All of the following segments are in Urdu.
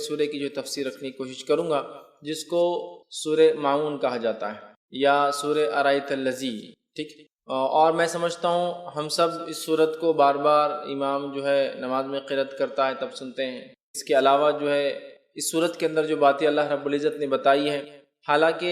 سورہ کی جو تفسیر رکھنے کی کوشش کروں گا، جس کو سورہ معون کہا جاتا ہے یا سورہ ارائیت الذی، ٹھیک۔ اور میں سمجھتا ہوں ہم سب اس سورت کو بار بار امام جو ہے نماز میں قرأت کرتا ہے تب سنتے ہیں۔ اس کے علاوہ جو ہے اس سورت کے اندر جو باتیں اللہ رب العزت نے بتائی ہیں، حالانکہ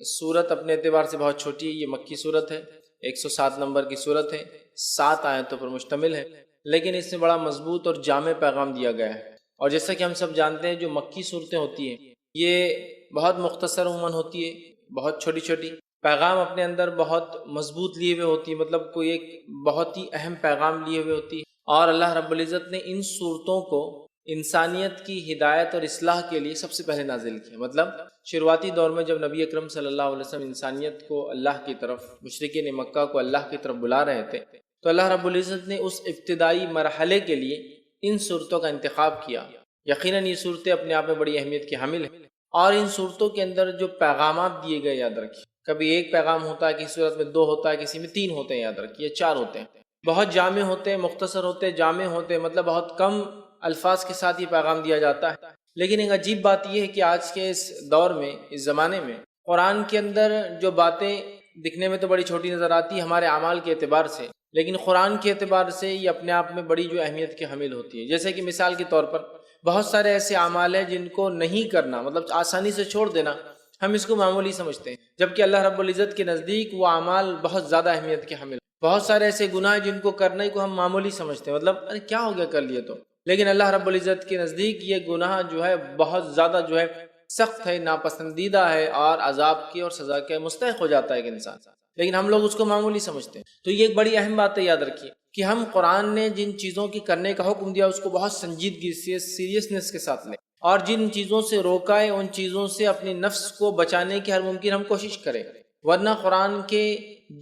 سورت اپنے اعتبار سے بہت چھوٹی ہے، یہ مکی سورت ہے، 107 نمبر کی سورت ہے، 7 آیتوں پر مشتمل ہے، لیکن اس میں بڑا مضبوط اور جامع پیغام دیا گیا ہے۔ اور جیسا کہ ہم سب جانتے ہیں جو مکی صورتیں ہوتی ہیں یہ بہت مختصر عموماً ہوتی ہے، بہت چھوٹی چھوٹی، پیغام اپنے اندر بہت مضبوط لیے ہوئے ہوتی ہے، مطلب کوئی ایک بہت ہی اہم پیغام لیے ہوئے ہوتی ہے۔ اور اللہ رب العزت نے ان صورتوں کو انسانیت کی ہدایت اور اصلاح کے لیے سب سے پہلے نازل کیا۔ مطلب شروعاتی دور میں جب نبی اکرم صلی اللہ علیہ وسلم انسانیت کو اللہ کی طرف، مشرکین مکہ کو اللہ کی طرف بلا رہے تھے، تو اللہ رب العزت نے اس ابتدائی مرحلے کے لیے ان صورتوں کا انتخاب کیا۔ یقیناً یہ صورتیں اپنے آپ میں بڑی اہمیت کی حامل ہیں، اور ان صورتوں کے اندر جو پیغامات دیے گئے یاد رکھیے، کبھی ایک پیغام ہوتا ہے، کسی صورت میں 2 ہوتا ہے، کسی میں 3 ہوتے ہیں، یاد رکھیے 4 ہوتے ہیں، بہت جامع ہوتے ہیں، مختصر ہوتے ہیں، جامع ہوتے ہیں، مطلب بہت کم الفاظ کے ساتھ یہ پیغام دیا جاتا ہے۔ لیکن ایک عجیب بات یہ ہے کہ آج کے اس دور میں، اس زمانے میں، قرآن کے اندر جو باتیں دکھنے میں تو بڑی چھوٹی نظر آتی ہے ہمارے اعمال کے اعتبار سے، لیکن قرآن کے اعتبار سے یہ اپنے آپ میں بڑی جو اہمیت کی حامل ہوتی ہے۔ جیسے کہ مثال کے طور پر بہت سارے ایسے اعمال ہیں جن کو نہیں کرنا، مطلب آسانی سے چھوڑ دینا، ہم اس کو معمولی سمجھتے ہیں، جبکہ اللہ رب العزت کے نزدیک وہ اعمال بہت زیادہ اہمیت کے حامل۔ بہت سارے ایسے گناہ ہیں جن کو کرنے کو ہم معمولی سمجھتے ہیں، مطلب ارے کیا ہو گیا کر لیے تو، لیکن اللہ رب العزت کے نزدیک یہ گناہ جو ہے بہت زیادہ جو ہے سخت ہے، ناپسندیدہ ہے، اور عذاب کی اور سزا کے مستحق ہو جاتا ہے ایک انسان، لیکن ہم لوگ اس کو معمولی سمجھتے ہیں۔ تو یہ ایک بڑی اہم بات ہے، یاد رکھیے کہ ہم قرآن نے جن چیزوں کی کرنے کا حکم دیا اس کو بہت سنجیدگی سے، سیریسنس کے ساتھ لیں، اور جن چیزوں سے روکا ہے ان چیزوں سے اپنی نفس کو بچانے کی ہر ممکن ہم کوشش کریں، ورنہ قرآن کے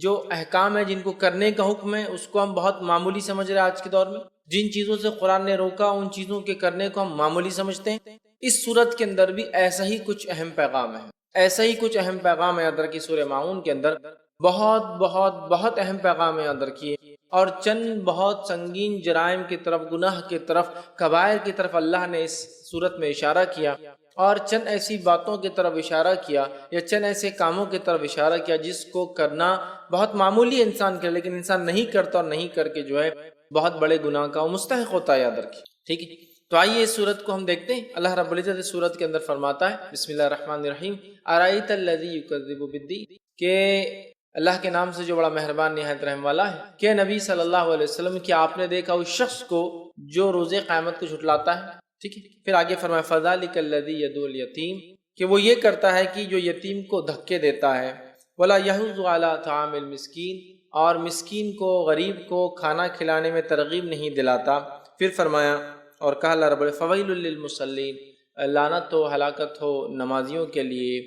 جو احکام ہیں جن کو کرنے کا حکم ہے اس کو ہم بہت معمولی سمجھ رہے ہیں آج کے دور میں، جن چیزوں سے قرآن نے روکا ان چیزوں کے کرنے کو ہم معمولی سمجھتے ہیں۔ اس صورت کے اندر بھی ایسا ہی کچھ اہم پیغام ہے، ایسا ہی کچھ اہم پیغام ہے، یاد رکھیے سورہ معون کے اندر بہت بہت بہت اہم پیغام ہے، یاد رکھیے، اور چند بہت سنگین جرائم کی طرف، گناہ کی طرف، کبائر کی طرف اللہ نے اس صورت میں اشارہ کیا، اور چند ایسی باتوں کی طرف اشارہ کیا یا چند ایسے کاموں کی طرف اشارہ کیا جس کو کرنا بہت معمولی انسان کے، لیکن انسان نہیں کرتا، اور نہیں کر کے جو ہے بہت بڑے گناہ کا وہ مستحق ہوتا ہے، یاد رکھیے، ٹھیک ہے۔ تو آئیے اس صورت کو ہم دیکھتے ہیں۔ اللہ رب العزت اس صورت کے اندر فرماتا ہے، بسم اللہ الرحمن الرحیم، ارأیت الذی یکذب بالدین، کہ اللہ کے نام سے جو بڑا مہربان نہایت رحم والا ہے، کہ نبی صلی اللہ علیہ وسلم کیا آپ نے دیکھا اس شخص کو جو روز قیامت کو جھٹلاتا ہے، ٹھیک ہے۔ پھر آگے فرمایا فذلک الذی یدعو الیتیم، کہ وہ یہ کرتا ہے کہ جو یتیم کو دھکے دیتا ہے، ولا یحض علی طعام المسکین، اور مسکین کو، غریب کو کھانا کھلانے میں ترغیب نہیں دلاتا۔ پھر فرمایا اور کہا اللہ رب فویل للمصلین، لعنت ہو، ہلاکت ہو نمازیوں کے لیے۔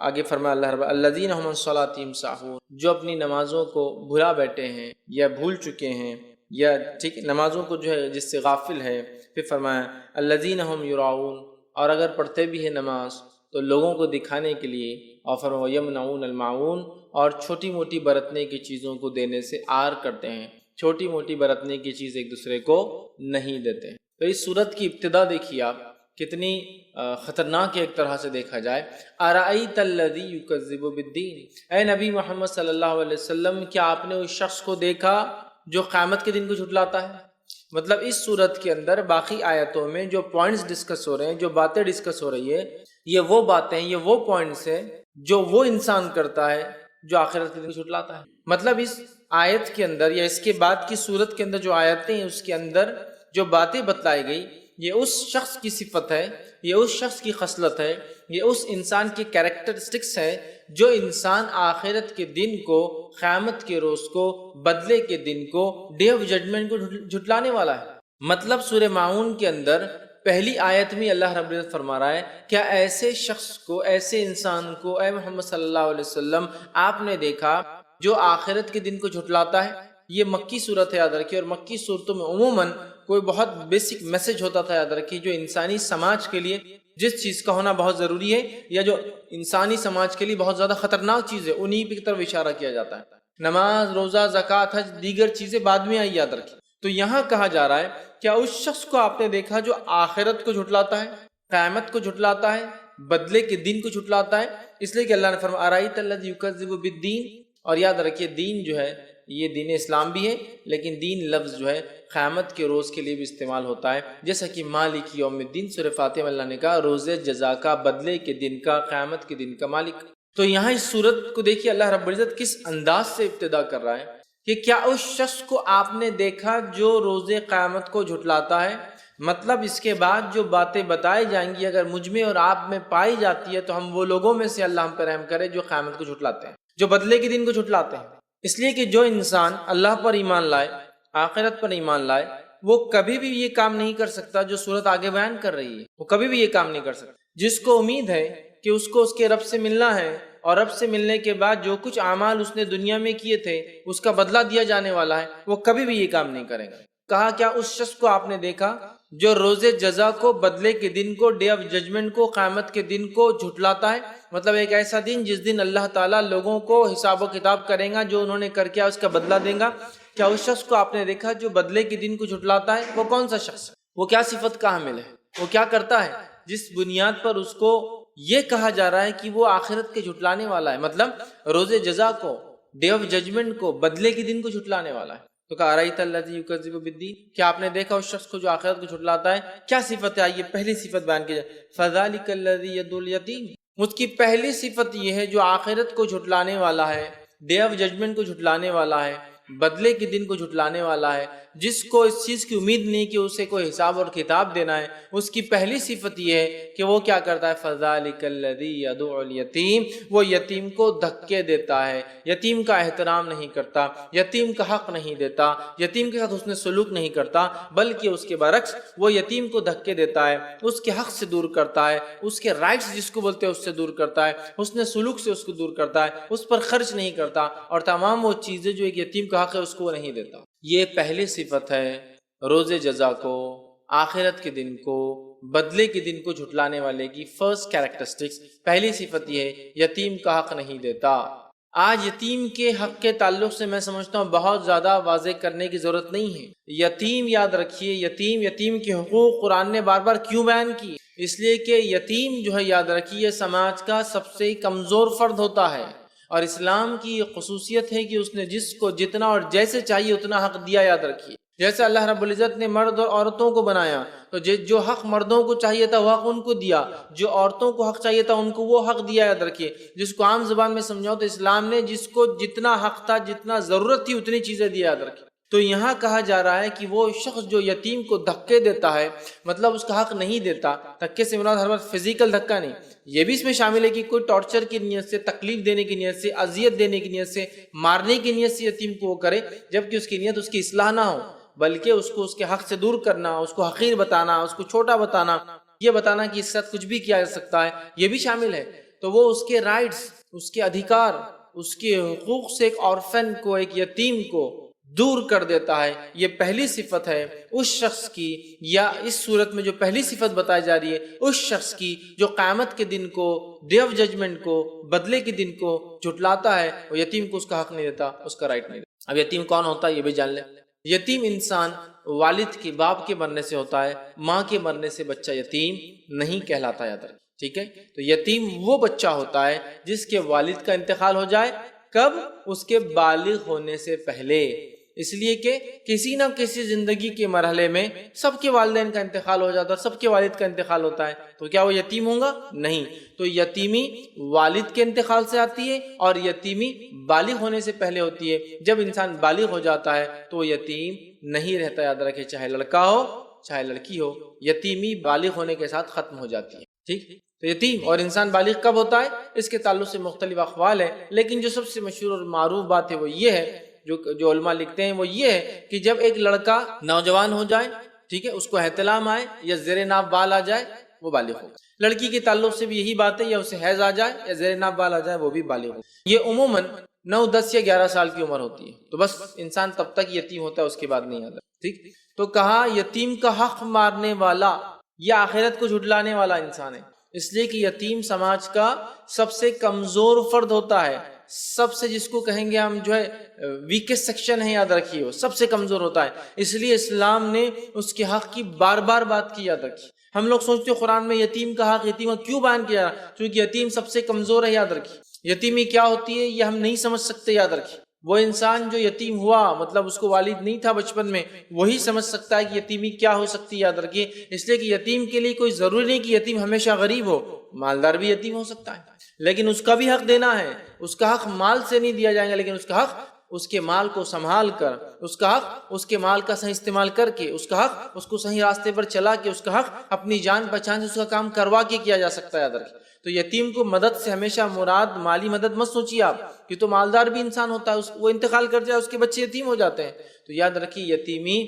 آگے فرمایا اللہ رب الذین هم عن صلاتهم ساہون، جو اپنی نمازوں کو بھلا بیٹھے ہیں یا بھول چکے ہیں، یا ٹھیک نمازوں کو جو ہے جس سے غافل ہے۔ پھر فرمایا الذین هم یراؤون، اور اگر پڑھتے بھی ہیں نماز تو لوگوں کو دکھانے کے لیے، اور فرمایا یمنعون الماعون، اور چھوٹی موٹی برتنے کی چیزوں کو دینے سے آر کرتے ہیں، چھوٹی موٹی برتنے کی چیز ایک دوسرے کو نہیں دیتے۔ تو اس صورت کی ابتدا دیکھیے آپ، کتنی خطرناک ایک طرح سے دیکھا جائے۔ ارأیت الذی یکذب بالدین، اے نبی محمد صلی اللہ علیہ وسلم کیا آپ نے اس شخص کو دیکھا جو قیامت کے دن کو جھٹلاتا ہے؟ مطلب اس صورت کے اندر باقی آیتوں میں جو پوائنٹس ڈسکس ہو رہے ہیں، جو باتیں ڈسکس ہو رہی ہے، یہ وہ باتیں، یہ وہ پوائنٹس ہیں جو وہ انسان کرتا ہے جو آخرت کے دن کو جھٹلاتا ہے۔ مطلب اس آیت کے اندر یا اس کے بعد کی صورت کے اندر جو آیتیں ہیں اس کے اندر جو باتیں بتلائی گئی، یہ اس شخص کی صفت ہے، یہ اس شخص کی خصلت ہے، یہ اس انسان کی کیریکٹرسٹکس ہے جو انسان آخرت کے دن کو، قیامت کے روز کو، بدلے کے دن کو، ڈے آف ججمنٹ کو جھٹلانے والا ہے۔ مطلب سورہ معون کے اندر پہلی آیت میں اللہ رب العزت فرما رہا ہے کیا ایسے شخص کو، ایسے انسان کو اے محمد صلی اللہ علیہ وسلم آپ نے دیکھا جو آخرت کے دن کو جھٹلاتا ہے؟ یہ مکی صورت ہے، یاد رکھیے، اور مکی صورتوں میں عموماً کوئی بہت بیسک میسج ہوتا تھا، یاد رکھیے، جو انسانی سماج کے لیے جس چیز کا ہونا بہت ضروری ہے، یا جو انسانی سماج کے لیے بہت زیادہ خطرناک چیز ہے، انہی کی طرف اشارہ کیا جاتا ہے۔ نماز، روزہ، زکوٰۃ، حج، دیگر چیزیں بعد میں آئی، یاد رکھیے۔ تو یہاں کہا جا رہا ہے کیا اس شخص کو آپ نے دیکھا جو آخرت کو جھٹلاتا ہے؟ قیامت کو جھٹلاتا ہے، بدلے کے دن کو جھٹلاتا ہے، اس لیے کہ اللہ نے فرمایا ارائیت الذی یکذب بالدین، اور یاد رکھیے دین جو ہے یہ دین اسلام بھی ہے، لیکن دین لفظ جو ہے قیامت کے روز کے لیے بھی استعمال ہوتا ہے، جیسا کہ مالک یوم الدین سورہ فاتحہ میں اللہ نے کہا روز جزا کا، بدلے کے دن کا، قیامت کے دن کا مالک۔ تو یہاں اس صورت کو دیکھیے اللہ رب العزت کس انداز سے ابتدا کر رہا ہے کہ کیا اس شخص کو آپ نے دیکھا جو روز قیامت کو جھٹلاتا ہے؟ مطلب اس کے بعد جو باتیں بتائی جائیں گی اگر مجھ میں اور آپ میں پائی جاتی ہے تو ہم وہ لوگوں میں سے اللہ ہم پر رحم کرے جو قیامت کو جھٹلاتے ہیں، جو بدلے کے دن کو جھٹلاتے ہیں۔ اس لیے کہ جو انسان اللہ پر ایمان لائے، آخرت پر ایمان لائے، وہ کبھی بھی یہ کام نہیں کر سکتا جو صورت آگے بیان کر رہی ہے، وہ کبھی بھی یہ کام نہیں کر سکتا۔ جس کو امید ہے کہ اس کو اس کے رب سے ملنا ہے اور رب سے ملنے کے بعد جو کچھ اعمال اس نے دنیا میں کیے تھے اس کا بدلہ دیا جانے والا ہے، وہ کبھی بھی یہ کام نہیں کرے گا۔ کہا کیا اس شخص کو آپ نے دیکھا جو روز جزا کو، بدلے کے دن کو، ڈے آف ججمنٹ کو، قیامت کے دن کو جھٹلاتا ہے؟ مطلب ایک ایسا دن جس دن اللہ تعالیٰ لوگوں کو حساب و کتاب کرے گا، جو انہوں نے کر کیا اس کا بدلہ دے گا۔ کیا اس شخص کو آپ نے دیکھا جو بدلے کے دن کو جھٹلاتا ہے؟ وہ کون سا شخص ہے؟ وہ کیا صفت کا حامل ہے؟ وہ کیا کرتا ہے جس بنیاد پر اس کو یہ کہا جا رہا ہے کہ وہ آخرت کے جھٹلانے والا ہے، مطلب روز جزا کو، ڈے آف ججمنٹ کو، بدلے کے دن کو جھٹلانے والا ہے؟ تو کہا ارائیت الذی یکذب بالدین، کیا آپ نے دیکھا اس شخص کو جو آخرت کو جھٹلاتا ہے؟ کیا صفت ہے؟ آئیے پہلی صفت بیان کی جائے، فذلک الذی یدعو الیتیم۔ اس کی پہلی صفت یہ ہے جو آخرت کو جھٹلانے والا ہے، ڈے آف ججمنٹ کو جھٹلانے والا ہے، بدلے کے دن کو جھٹلانے والا ہے، جس کو اس چیز کی امید نہیں کہ اسے کوئی حساب اور کتاب دینا ہے، اس کی پہلی صفت یہ ہے کہ وہ کیا کرتا ہے؟ فذلک الذی یدعو الیتیم، وہ یتیم کو دھکے دیتا ہے، یتیم کا احترام نہیں کرتا، یتیم کا حق نہیں دیتا، یتیم کے ساتھ حسن سلوک نہیں کرتا، بلکہ اس کے برعکس وہ یتیم کو دھکے دیتا ہے، اس کے حق سے دور کرتا ہے، اس کے رائٹس جس کو بولتے ہیں اس سے دور کرتا ہے، حسن سلوک سے اس کو دور کرتا ہے، اس پر خرچ نہیں کرتا، اور تمام وہ چیزیں جو ایک یتیم کا حق ہے اس کو وہ نہیں دیتا۔ یہ پہلی صفت ہے روز جزا کو، آخرت کے دن کو، بدلے کے دن کو جھٹلانے والے کی فرسٹ کیریکٹرسٹکس، پہلی صفت یہ ہے یتیم کا حق نہیں دیتا۔ آج یتیم کے حق کے تعلق سے میں سمجھتا ہوں بہت زیادہ واضح کرنے کی ضرورت نہیں ہے۔ یتیم یاد رکھیے، یتیم کے حقوق قرآن نے بار بار کیوں بیان کی؟ اس لیے کہ یتیم جو ہے یاد رکھیے سماج کا سب سے کمزور فرد ہوتا ہے، اور اسلام کی یہ خصوصیت ہے کہ اس نے جس کو جتنا اور جیسے چاہیے اتنا حق دیا۔ یاد رکھیے جیسے اللہ رب العزت نے مرد اور عورتوں کو بنایا تو جو حق مردوں کو چاہیے تھا وہ حق ان کو دیا، جو عورتوں کو حق چاہیے تھا ان کو وہ حق دیا۔ یاد رکھیے جس کو عام زبان میں سمجھاؤ تو اسلام نے جس کو جتنا حق تھا، جتنا ضرورت تھی اتنی چیزیں دی۔ یاد رکھیے تو یہاں کہا جا رہا ہے کہ وہ شخص جو یتیم کو دھکے دیتا ہے، مطلب اس کا حق نہیں دیتا۔ دھکے سے مراد ہر وقت فزیکل دھکا نہیں، یہ بھی اس میں شامل ہے کہ کوئی ٹارچر کی نیت سے، تکلیف دینے کی نیت سے، اذیت دینے کی نیت سے، مارنے کی نیت سے یتیم کو وہ کرے، جبکہ اس کی نیت اس کی اصلاح نہ ہو، بلکہ اس کو اس کے حق سے دور کرنا، اس کو حقیر بتانا، اس کو چھوٹا بتانا، یہ بتانا کہ اس کے ساتھ کچھ بھی کیا جا سکتا ہے، یہ بھی شامل ہے۔ تو وہ اس کے رائٹس، اس کے ادھیکار، اس کے حقوق سے ایک آرفن کو، ایک یتیم کو دور کر دیتا ہے۔ یہ پہلی صفت ہے اس شخص کی، یا اس صورت میں جو پہلی صفت بتائی جا رہی ہے اس شخص کی جو قیامت کے دن کو، ڈے آف ججمنٹ کو، بدلے کے دن کو جھٹلاتا ہے، وہ یتیم کو اس کا حق نہیں دیتا، اس کا رائٹ نہیں دیتا۔ اب یتیم کون ہوتا ہے یہ بھی جان لیں۔ یتیم انسان والد کے، باپ کے مرنے سے ہوتا ہے، ماں کے مرنے سے بچہ یتیم نہیں کہلاتا۔ یاد رکھیں، ٹھیک ہے؟ تو یتیم وہ بچہ ہوتا ہے جس کے والد کا انتقال ہو جائے، کب؟ اس کے بالغ ہونے سے پہلے۔ اس لیے کہ کسی نہ کسی زندگی کے مرحلے میں سب کے والدین کا انتقال ہو جاتا ہے، سب کے والد کا انتقال ہوتا ہے، تو کیا وہ یتیم ہوگا؟ نہیں۔ تو یتیمی والد کے انتقال سے آتی ہے، اور یتیمی بالغ ہونے سے پہلے ہوتی ہے۔ جب انسان بالغ ہو جاتا ہے تو وہ یتیم نہیں رہتا۔ یاد رکھے چاہے لڑکا ہو چاہے لڑکی ہو، یتیمی بالغ ہونے کے ساتھ ختم ہو جاتی ہے۔ ٹھیک؟ تو یتیم اور انسان بالغ کب ہوتا ہے اس کے تعلق سے مختلف اقوال ہیں، لیکن جو سب سے مشہور اور معروف بات ہے وہ یہ ہے، جو علماء لکھتے ہیں وہ یہ ہے کہ جب ایک لڑکا نوجوان ہو جائے، ٹھیک ہے، اس کو احتلام آئے یا زیر ناف بال آ جائے، وہ بالغ ہو۔ لڑکی کے تعلق سے بھی یہی بات ہے، یا اسے حیض آ جائے یا زیر ناف بال آ جائے، وہ بھی بالغ ہو۔ یہ عموماً 9، 10 یا 11 سال کی عمر ہوتی ہے، تو بس انسان تب تک یتیم ہوتا ہے، اس کے بعد نہیں آتا۔ ٹھیک؟ تو کہا یتیم کا حق مارنے والا یا آخرت کو جھٹلانے والا انسان ہے، اس لیے کہ یتیم سماج کا سب سے کمزور فرد ہوتا ہے، سب سے جس کو کہیں گے ہم جو ہے ویکسٹ سیکشن ہے، یاد رکھیے وہ سب سے کمزور ہوتا ہے۔ اس لیے اسلام نے اس کے حق کی بار بار بات کی، یاد رکھیے۔ ہم لوگ سوچتے قرآن میں یتیم کا حق، یتیم کا کیوں بیان کیا؟ کیونکہ یتیم سب سے کمزور ہے، یاد رکھیے۔ یتیمی کیا ہوتی ہے یہ ہم نہیں سمجھ سکتے، یاد رکھیے۔ وہ انسان جو یتیم ہوا، مطلب اس کو والد نہیں تھا بچپن میں، وہی سمجھ سکتا ہے کہ یتیمی کیا ہو سکتی ہے، یاد رکھیے۔ اس لیے کہ یتیم کے لیے کوئی ضروری نہیں کہ یتیم ہمیشہ غریب ہو، مالدار بھی یتیم ہو سکتا ہے، لیکن اس کا بھی حق دینا ہے۔ اس کا حق مال سے نہیں دیا جائے گا، لیکن اس کا حق اس کے مال کو سنبھال کر، اس کا حق اس کے مال کا صحیح استعمال کر کے، اس کا حق اس کو صحیح راستے پر چلا کے، اس کا حق اپنی جان پہچان سے اس کا کام کروا کے کیا جا سکتا ہے، یاد رکھیے۔ تو یتیم کو مدد سے ہمیشہ مراد مالی مدد مت سوچیے آپ، کہ تو مالدار بھی انسان ہوتا ہے، وہ انتقال کر جائے، اس کے بچے یتیم ہو جاتے ہیں، تو یاد رکھیے یتیمی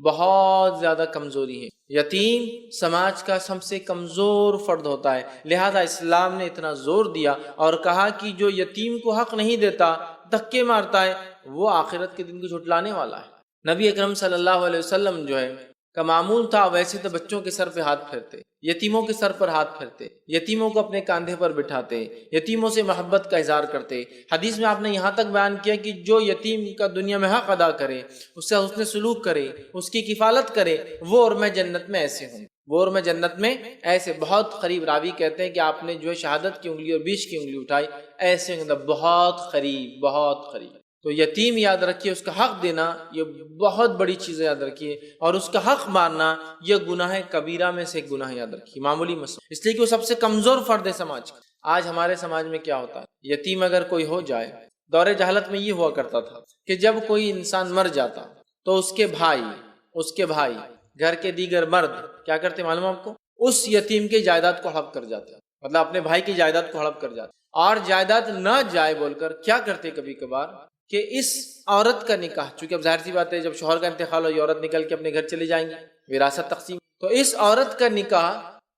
بہت زیادہ کمزوری ہے۔ یتیم سماج کا سب سے کمزور فرد ہوتا ہے، لہذا اسلام نے اتنا زور دیا اور کہا کہ جو یتیم کو حق نہیں دیتا، دھکے مارتا ہے، وہ آخرت کے دن کو جھٹلانے والا ہے۔ نبی اکرم صلی اللہ علیہ وسلم جو ہے کا معمول تھا، ویسے تو بچوں کے سر پہ ہاتھ پھیرتے، یتیموں کے سر پر ہاتھ پھیرتے، یتیموں کو اپنے کاندھے پر بٹھاتے، یتیموں سے محبت کا اظہار کرتے۔ حدیث میں آپ نے یہاں تک بیان کیا کہ جو یتیم کا دنیا میں حق ادا کرے، اس سے حسن سلوک کرے، اس کی کفالت کرے، وہ اور میں جنت میں ایسے ہوں، وہ اور میں جنت میں ایسے۔ بہت قریب، راوی کہتے ہیں کہ آپ نے جو ہے شہادت کی انگلی اور بیچ کی انگلی اٹھائی، ایسے بہت قریب، بہت قریب۔ تو یتیم یاد رکھیے، اس کا حق دینا یہ بہت بڑی چیز ہے، یاد رکھیے، اور اس کا حق مارنا یہ گناہ کبیرہ میں سے ایک گناہ ہے، یاد رکھیے، معمولی مسئلہ، اس لیے کہ وہ سب سے کمزور فرد ہے سماج کا۔ آج ہمارے سماج میں کیا ہوتا ہے، یتیم اگر کوئی ہو جائے، دور جہالت میں یہ ہوا کرتا تھا کہ جب کوئی انسان مر جاتا تو اس کے بھائی گھر کے دیگر مرد کیا کرتے معلوم آپ کو، اس یتیم کے جائیداد کو ہڑپ کر جاتے، مطلب اپنے بھائی کی جائیداد کو ہڑپ کر جاتے، اور جائیداد نہ جائے بول کر کیا کرتے کبھی کبھار کہ اس عورت کا نکاح، چونکہ اب ظاہر سی بات ہے جب شوہر کا انتقال ہو یہ عورت نکل کے اپنے گھر چلی جائیں گی، وراثت تقسیم، تو اس عورت کا نکاح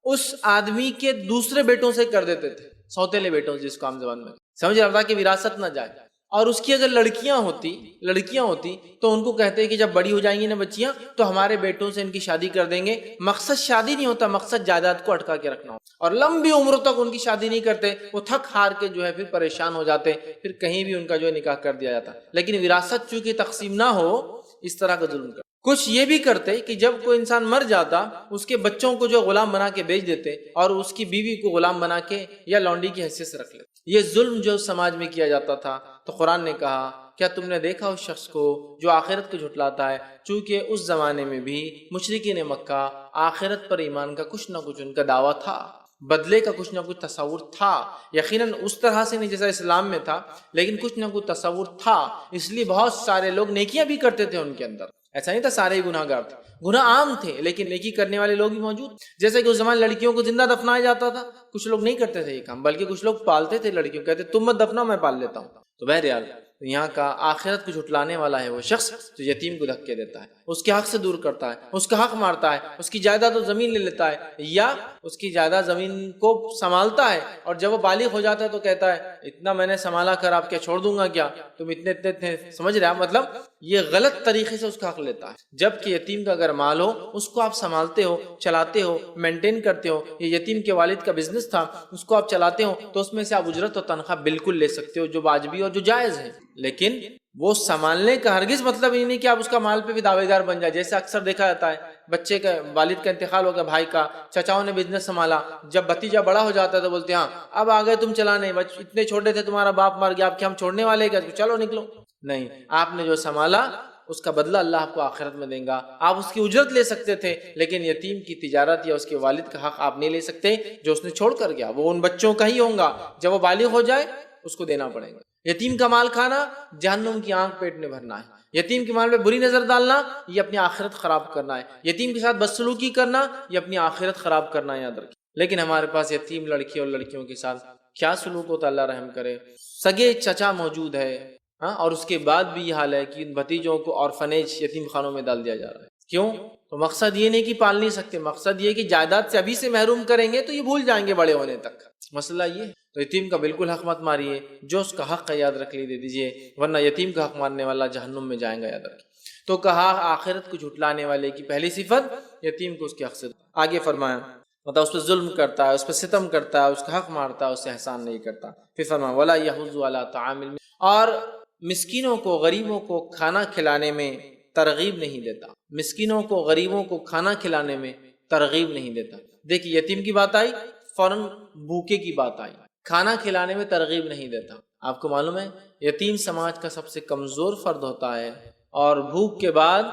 اس آدمی کے دوسرے بیٹوں سے کر دیتے تھے، سوتیلے بیٹوں، جس کو عام زبان میں سمجھ رہا تھا کہ وراثت نہ جائے۔ اور اس کی اگر لڑکیاں ہوتی تو ان کو کہتے کہ جب بڑی ہو جائیں گی نا بچیاں تو ہمارے بیٹوں سے ان کی شادی کر دیں گے۔ مقصد شادی نہیں ہوتا، مقصد جائیداد کو اٹکا کے رکھنا ہوتا، اور لمبی عمروں تک ان کی شادی نہیں کرتے، وہ تھک ہار کے جو ہے پھر پریشان ہو جاتے، پھر کہیں بھی ان کا جو ہے نکاح کر دیا جاتا۔ لیکن وراثت چونکہ تقسیم نہ ہو، اس طرح کا ظلم کرتے۔ کچھ یہ بھی کرتے کہ جب کوئی انسان مر جاتا اس کے بچوں کو جو غلام بنا کے بیچ دیتے اور اس کی بیوی کو غلام بنا کے یا لونڈی کی حیثیت سے رکھ لیتے۔ یہ ظلم جو سماج میں کیا جاتا تھا، تو قرآن نے کہا کیا تم نے دیکھا اس شخص کو جو آخرت کو جھٹلاتا ہے؟ چونکہ اس زمانے میں بھی مشرکین مکہ آخرت پر ایمان کا کچھ نہ کچھ ان کا دعویٰ تھا، بدلے کا کچھ نہ کچھ تصور تھا، یقیناً اس طرح سے نہیں جیسا اسلام میں تھا، لیکن کچھ نہ کچھ تصور تھا۔ اس لیے بہت سارے لوگ نیکیاں بھی کرتے تھے ان کے اندر، ایسا نہیں تھا سارے ہی گناہ گار تھے، گناہ عام تھے لیکن نیکی کرنے والے لوگ بھی موجود، جیسے کہ اس زمان لڑکیوں کو زندہ دفنایا جاتا تھا، کچھ لوگ نہیں کرتے تھے یہ کام، بلکہ کچھ لوگ پالتے تھے لڑکیوں، کہتے تم مت دفناؤ میں پال لیتا ہوں۔ تو بہرحال یہاں کا آخرت کو جھٹلانے والا ہے وہ شخص جو یتیم کو دھکے دیتا ہے، اس کے حق سے دور کرتا ہے، اس کا حق مارتا ہے، اس کی جائیداد و زمین لے لیتا ہے، یا اس کی جائیداد زمین کو سنبھالتا ہے، اور جب وہ بالغ ہو جاتا ہے تو کہتا ہے اتنا میں نے سنبھالا کر آپ کیا چھوڑ دوں گا کیا، تم اتنے سمجھ رہے ہیں، مطلب یہ غلط طریقے سے اس کا حق لیتا ہے۔ جبکہ یتیم کا اگر مال ہو اس کو آپ سنبھالتے ہو، چلاتے ہو، مینٹین کرتے ہو، یہ یتیم کے والد کا بزنس تھا اس کو آپ چلاتے ہو، تو اس میں سے آپ اجرت اور تنخواہ بالکل لے سکتے ہو جو واجبی اور جو جائز ہے، لیکن وہ سنبھالنے کا ہرگز مطلب یہ نہیں کہ آپ اس کا مال پہ بھی دعوے دار بن جائے۔ جیسے اکثر دیکھا جاتا ہے بچے کا والد کا انتقال ہو گیا، بھائی کا، چچاؤں نے بزنس سنبھالا، جب بھتیجا بڑا ہو جاتا ہے تو بولتے ہیں ہاں اب آ گئے تم چلانے، اتنے چھوٹے تھے تمہارا باپ مر گیا، اب کیا ہم چھوڑنے والے کیا، چلو نکلو۔ نہیں، آپ نے جو سنبھالا اس کا بدلہ اللہ آپ کو آخرت میں دیں گا۔ آپ اس کی اجرت لے سکتے تھے لیکن یتیم کی تجارت یا اس کے والد کا حق آپ نہیں لے سکتے جو اس نے چھوڑ کر گیا، وہ ان بچوں کا ہی ہوگا، جب وہ بالغ ہو جائے اس کو دینا پڑے گا۔ یتیم کا مال کھانا جہنم کی آنکھ پیٹ میں بھرنا ہے، یتیم کے مال پہ بری نظر ڈالنا یہ اپنی آخرت خراب کرنا ہے، یتیم کے ساتھ بدسلوکی کرنا یہ اپنی آخرت خراب کرنا ہے، یاد رکھیں۔ لیکن ہمارے پاس یتیم لڑکی اور لڑکیوں کے ساتھ کیا سلوک ہوتا ہے، اللہ رحم کرے۔ سگے چچا موجود ہے اور اس کے بعد بھی یہ حال ہے کہ ان بھتیجوں کو آرفنیج یتیم خانوں میں ڈال دیا جا رہا ہے۔ کیوں؟ تو مقصد یہ نہیں کہ پال نہیں سکتے، مقصد یہ کہ جائیداد سے ابھی سے محروم کریں گے تو یہ بھول جائیں گے بڑے ہونے تک، مسئلہ یہ۔ تو یتیم کا بالکل حق مت ماریے، جو اس کا حق ہے یاد رکھ لی دے دیجیے، ورنہ یتیم کا حق مارنے والا جہنم میں جائیں گا، یاد رکھیں۔ تو کہا آخرت کو جھٹلانے والے کی پہلی صفت یتیم کو اس کے حق سے، آگے فرمایا مطلب اس پہ ظلم کرتا ہے، اس پہ ستم کرتا ہے، اس کا حق مارتا ہے، اس سے احسان نہیں کرتا۔ پھر فرمایا ولا یحض علی طعام المسکین، اور مسکینوں کو غریبوں کو کھانا کھلانے میں ترغیب نہیں دیتا، مسکینوں کو غریبوں کو کھانا کھلانے میں ترغیب نہیں دیتا۔ دیکھیے یتیم کی بات آئی، فوراً بھوکے کی بات آئی. کھانا کھلانے میں ترغیب نہیں دیتا. آپ کو معلوم ہے یتیم سماج کا سب سے کمزور فرد ہوتا ہے، اور بھوک کے بعد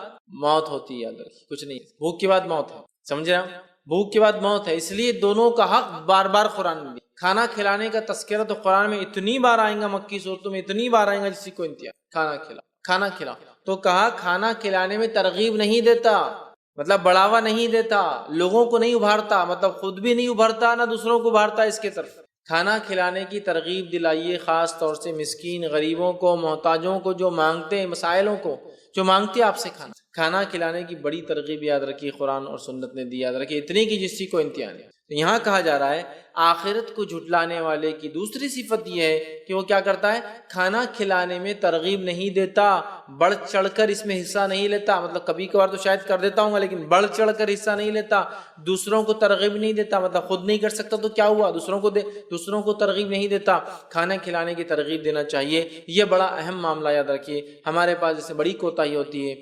موت ہوتی ہے. اگر کچھ نہیں، بھوک کے بعد موت ہے، سمجھے آپ؟ بھوک کے بعد موت ہے. اس لیے دونوں کا حق بار بار قرآن میں. کھانا کھلانے کا تذکرہ تو قرآن میں اتنی بار آئیں گا، مکی صورتوں میں اتنی بار آئیں گا جس کی کوئی انتہا. کھانا کھلا، کھانا کھلا، تو کہا کھانا کھلانے میں ترغیب نہیں دیتا، مطلب بڑھاوا نہیں دیتا، لوگوں کو نہیں ابھارتا، مطلب خود بھی نہیں ابھرتا نہ دوسروں کو ابھارتا اس کے طرف. کھانا کھلانے کی ترغیب دلائیے، خاص طور سے مسکین، غریبوں کو، محتاجوں کو، جو مانگتے ہیں، مسائلوں کو جو مانگتے ہیں آپ سے کھانا کھلانے کی بڑی ترغیب یاد رکھیے قرآن اور سنت نے دی. یاد رکھیے اتنی کی جس کی کوئی انتہا نہیں. یہاں کہا جا رہا ہے آخرت کو جھٹلانے والے کی دوسری صفت یہ ہے کہ وہ کیا کرتا ہے، کھانا کھلانے میں ترغیب نہیں دیتا، بڑھ چڑھ کر اس میں حصہ نہیں لیتا. مطلب کبھی کبھار تو شاید کر دیتا ہوں گا، لیکن بڑھ چڑھ کر حصہ نہیں لیتا. دوسروں کو ترغیب نہیں دیتا، مطلب خود نہیں کر سکتا تو کیا ہوا، دوسروں کو دوسروں کو ترغیب نہیں دیتا. کھانا کھلانے کی ترغیب دینا چاہیے. یہ بڑا اہم معاملہ یاد رکھیے. ہمارے پاس جیسے بڑی کوتاہی ہوتی ہے.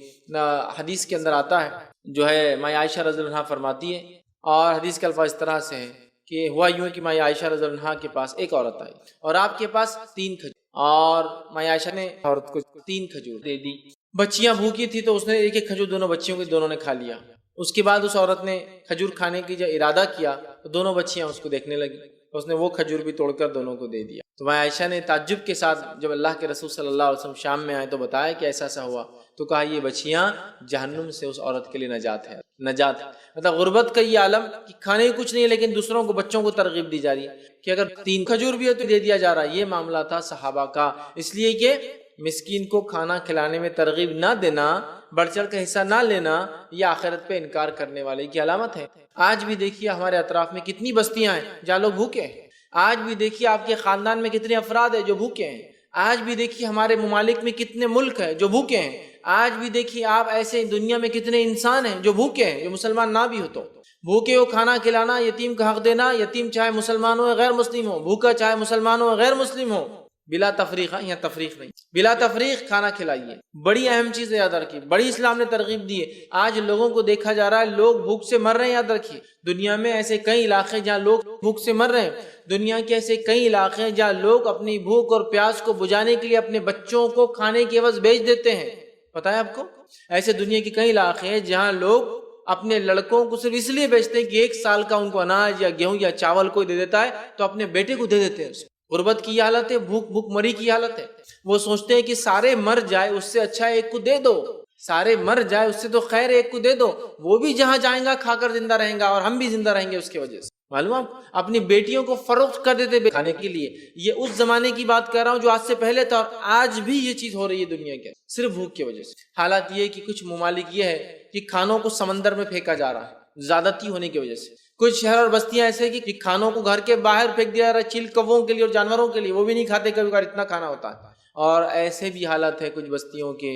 حدیث کے اندر آتا ہے، جو ہے ماں عائشہ رضی اللہ عنہا فرماتی ہے، اور حدیث کے الفاظ اس طرح سے ہیں کہ ہوا یوں کہ ماں عائشہ رضی اللہ عنہا کے پاس ایک عورت آئی اور آپ کے پاس 3 کھجور، اور ماں عائشہ نے عورت کو 3 کھجور دے دی. بچیاں بھوکی تھی تو اس نے ایک ایک کھجور دونوں بچیوں کے دونوں نے کھا لیا. اس کے بعد اس عورت نے کھجور کھانے کی جب ارادہ کیا تو دونوں بچیاں اس کو دیکھنے لگی، اس نے وہ کھجور بھی توڑ کر دونوں کو دے دیا. تو ماں عائشہ نے تعجب کے ساتھ جب اللہ کے رسول صلی اللہ علیہ وسلم شام میں آئے تو بتایا کہ ایسا ایسا ہوا. تو کہا یہ بچیاں جہنم سے اس عورت کے لیے نجات ہے. نجات مطلب غربت کا یہ عالم کہ کھانے کی کچھ نہیں ہے لیکن دوسروں کو، بچوں کو ترغیب دی جا رہی ہے کہ اگر 3 کھجور بھی ہے تو دے دیا جا رہا ہے. یہ معاملہ تھا صحابہ کا. اس لیے کہ مسکین کو کھانا کھلانے میں ترغیب نہ دینا، بڑھ چڑھ کا حصہ نہ لینا، یہ آخرت پہ انکار کرنے والے کی علامت ہے. آج بھی دیکھیے ہمارے اطراف میں کتنی بستیاں ہیں جہاں لوگ بھوکے ہیں. آج بھی دیکھیے آپ کے خاندان میں کتنے افراد ہیں جو بھوکے ہیں. آج بھی دیکھیے ہمارے ممالک میں کتنے ملک ہیں جو بھوکے ہیں. آج بھی دیکھیے آپ ایسے دنیا میں کتنے انسان ہیں جو بھوکے ہیں، جو مسلمان نہ بھی ہو تو بھوکے ہو. کھانا کھلانا، یتیم کا حق دینا، یتیم چاہے مسلمان ہو یا غیر مسلم ہو، بھوکا چاہے مسلمان ہو یا غیر مسلم ہو، بلا تفریق. یہاں تفریق نہیں، بلا تفریق کھانا کھلائیے. بڑی اہم چیز ہے، یاد رکھیے، بڑی اسلام نے ترغیب دی ہے. آج لوگوں کو دیکھا جا رہا ہے لوگ بھوک سے مر رہے ہیں. یاد رکھیے دنیا میں ایسے کئی علاقے جہاں لوگ بھوک سے مر رہے ہیں. دنیا کے ایسے کئی علاقے ہیں جہاں لوگ اپنی بھوک اور پیاس کو بجھانے کے لیے اپنے بچوں کو کھانے کے عوض بیچ دیتے ہیں. پتہ ہے آپ کو؟ ایسے دنیا کے کئی علاقے ہیں جہاں لوگ اپنے لڑکوں کو صرف اس لیے بیچتے ہیں کہ 1 سال کا ان کو اناج یا گیہوں یا چاول کوئی دے دیتا ہے تو اپنے بیٹے کو دے دیتے ہیں. غربت کی حالت ہے، بھوک مری کی حالت ہے. وہ سوچتے ہیں کہ سارے مر جائے اس سے اچھا ایک کو دے دو، سارے مر جائے اس سے تو خیر ایک کو دے دو، وہ بھی جہاں جائیں گا کھا کر زندہ رہیں گا اور ہم بھی زندہ رہیں گے اس کی وجہ سے. معلوم آپ اپنی بیٹیوں کو فروخت کر دیتے کھانے کے لیے. یہ اس زمانے کی بات کر رہا ہوں جو آج سے پہلے تھا، اور آج بھی یہ چیز ہو رہی ہے دنیا کے صرف بھوک کی وجہ سے. حالات یہ کہ کچھ ممالک یہ ہے کہ کھانوں کو سمندر میں پھینکا جا رہا ہے زیادتی ہونے کی وجہ سے. کچھ شہر اور بستیاں ایسے کہ کھانوں کو گھر کے باہر پھینک دیا جا رہا ہے چیل کووں کے لیے اور جانوروں کے لیے، وہ بھی نہیں کھاتے کبھی کبھار، اتنا کھانا ہوتا ہے. اور ایسے بھی حالات ہے کچھ بستیوں کے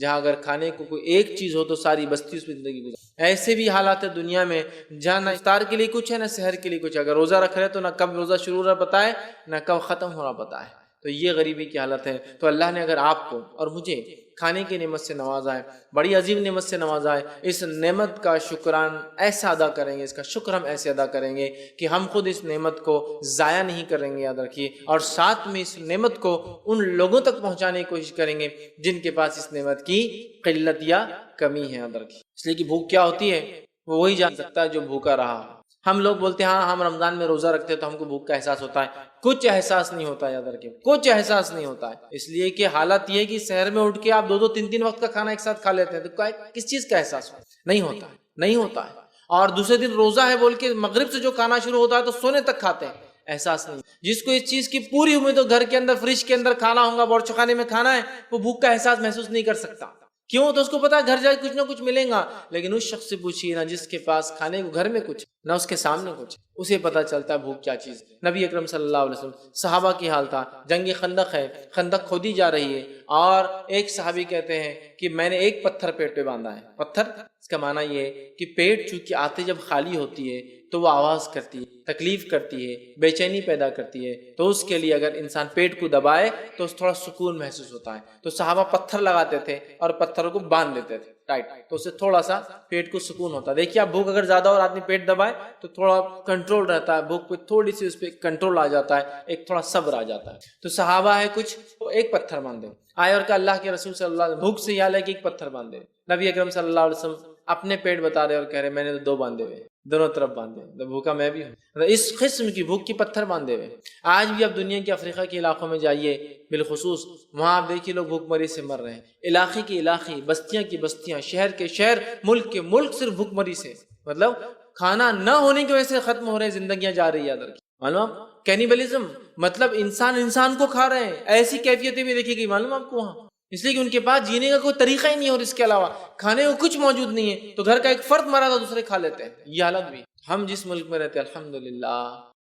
جہاں اگر کھانے کو کوئی ایک چیز ہو تو ساری بستی اس پہ زندگی گزار. ایسے بھی حالات ہے دنیا میں جہاں نہ افطار کے لیے کچھ ہے نہ سحر کے لیے کچھ ہے. اگر روزہ رکھ رہے تو نہ کب روزہ شروع ہو رہا پتہ ہے نہ کب ختم ہو رہا پتہ ہے. تو یہ غریبی کی حالت ہے. تو اللہ نے اگر آپ کو اور مجھے کھانے کی نعمت سے نوازا ہے، بڑی عظیم نعمت سے نوازا ہے، اس نعمت کا شکران ایسا ادا کریں گے، اس کا شکر ہم ایسے ادا کریں گے کہ ہم خود اس نعمت کو ضائع نہیں کریں گے. یاد رکھیے، اور ساتھ میں اس نعمت کو ان لوگوں تک پہنچانے کی کوشش کریں گے جن کے پاس اس نعمت کی قلت یا کمی ہے. یاد رکھیے، اس لیے کہ بھوک کیا ہوتی ہے وہ وہی جان سکتا ہے جو بھوکا رہا. ہم لوگ بولتے ہیں ہاں ہم رمضان میں روزہ رکھتے ہیں تو ہم کو بھوک کا احساس ہوتا ہے. کچھ احساس نہیں ہوتا. یاد رکھیں، کچھ احساس نہیں ہوتا ہے. اس لیے کہ حالت یہ ہے کہ شہر میں اٹھ کے آپ 2-2 3-3 وقت کا کھانا ایک ساتھ کھا لیتے ہیں تو کس چیز کا احساس نہیں ہوتا ہے، نہیں ہوتا ہے. اور دوسرے دن روزہ ہے بول کے مغرب سے جو کھانا شروع ہوتا ہے تو سونے تک کھاتے ہیں، احساس نہیں. جس کو اس چیز کی پوری امید ہو گھر کے اندر فریج کے اندر کھانا ہوگا، باورچی خانے میں کھانا ہے، وہ بھوک کا احساس محسوس نہیں کر سکتا. کیوں؟ تو اس کو پتا گھر جائے کچھ نہ کچھ ملے گا. لیکن اس شخص سے پوچھیے نا جس کے پاس کھانے کو گھر میں کچھ نہ اس کے سامنے کچھ، اسے پتا چلتا ہے بھوک کیا چیز. نبی اکرم صلی اللہ علیہ وسلم، صحابہ کی حال تھا، جنگ خندق ہے، خندق کھودی جا رہی ہے، اور ایک صحابی کہتے ہیں کہ میں نے ایک پتھر پیٹ پہ باندھا ہے. پتھر اس کا معنی یہ ہے کہ پیٹ چونکہ آتے جب خالی ہوتی ہے تو وہ آواز کرتی ہے، تکلیف کرتی ہے، بے چینی پیدا کرتی ہے، تو اس کے لیے اگر انسان پیٹ کو دبائے تو تھوڑا سکون محسوس ہوتا ہے۔ تو صحابہ پتھر لگاتے تھے اور پتھروں کو باندھ دیتے تھے ٹائٹ، تو اس سے تھوڑا سا پیٹ کو سکون ہوتا ہے۔ دیکھیے آپ بھوک اگر زیادہ اور آدمی پیٹ دبائے تو تھوڑا کنٹرول رہتا ہے، بھوک پہ تھوڑی سی اس پہ کنٹرول آ جاتا ہے، ایک تھوڑا صبر آ جاتا ہے۔ تو صحابہ ہے کچھ ایک پتھر باندھے آئے اور کہ اللہ کے رسول صلی اللہ علیہ وسلم بھوک سے یہ ہے کہ ایک پتھر باندھے۔ نبی اکرم صلی اللہ علیہ وسلم اپنے پیٹ بتا رہے اور کہہ رہے میں نے تو 2 باندھے ہوئے، دونوں طرف باندھے، تو بھوکا میں بھی ہوں۔ اس قسم کی بھوک کی پتھر باندھے ہوئے۔ آج بھی اب دنیا کے افریقہ کے علاقوں میں جائیے بالخصوص، وہاں آپ دیکھیے لوگ بھوک مری سے مر رہے ہیں، علاقے کی علاقے، بستیاں کی بستیاں، شہر کے شہر، ملک کے ملک صرف بھوک مری سے، مطلب کھانا نہ ہونے کی وجہ سے ختم ہو رہے ہیں، زندگیاں جا رہی ہے ادھر کی، معلوم؟ کینیبلزم، مطلب انسان کو کھا رہے ہیں، ایسی کیفیتیں بھی دیکھی گئی، معلوم آپ کو وہاں، اس لیے کہ ان کے پاس جینے کا کوئی طریقہ ہی نہیں ہے اور اس کے علاوہ کھانے کو کچھ موجود نہیں ہے، تو گھر کا ایک فرد مرا تھا دوسرے کھا لیتے ہیں، یہ حالت بھی۔ ہم جس ملک میں رہتے ہیں الحمدللہ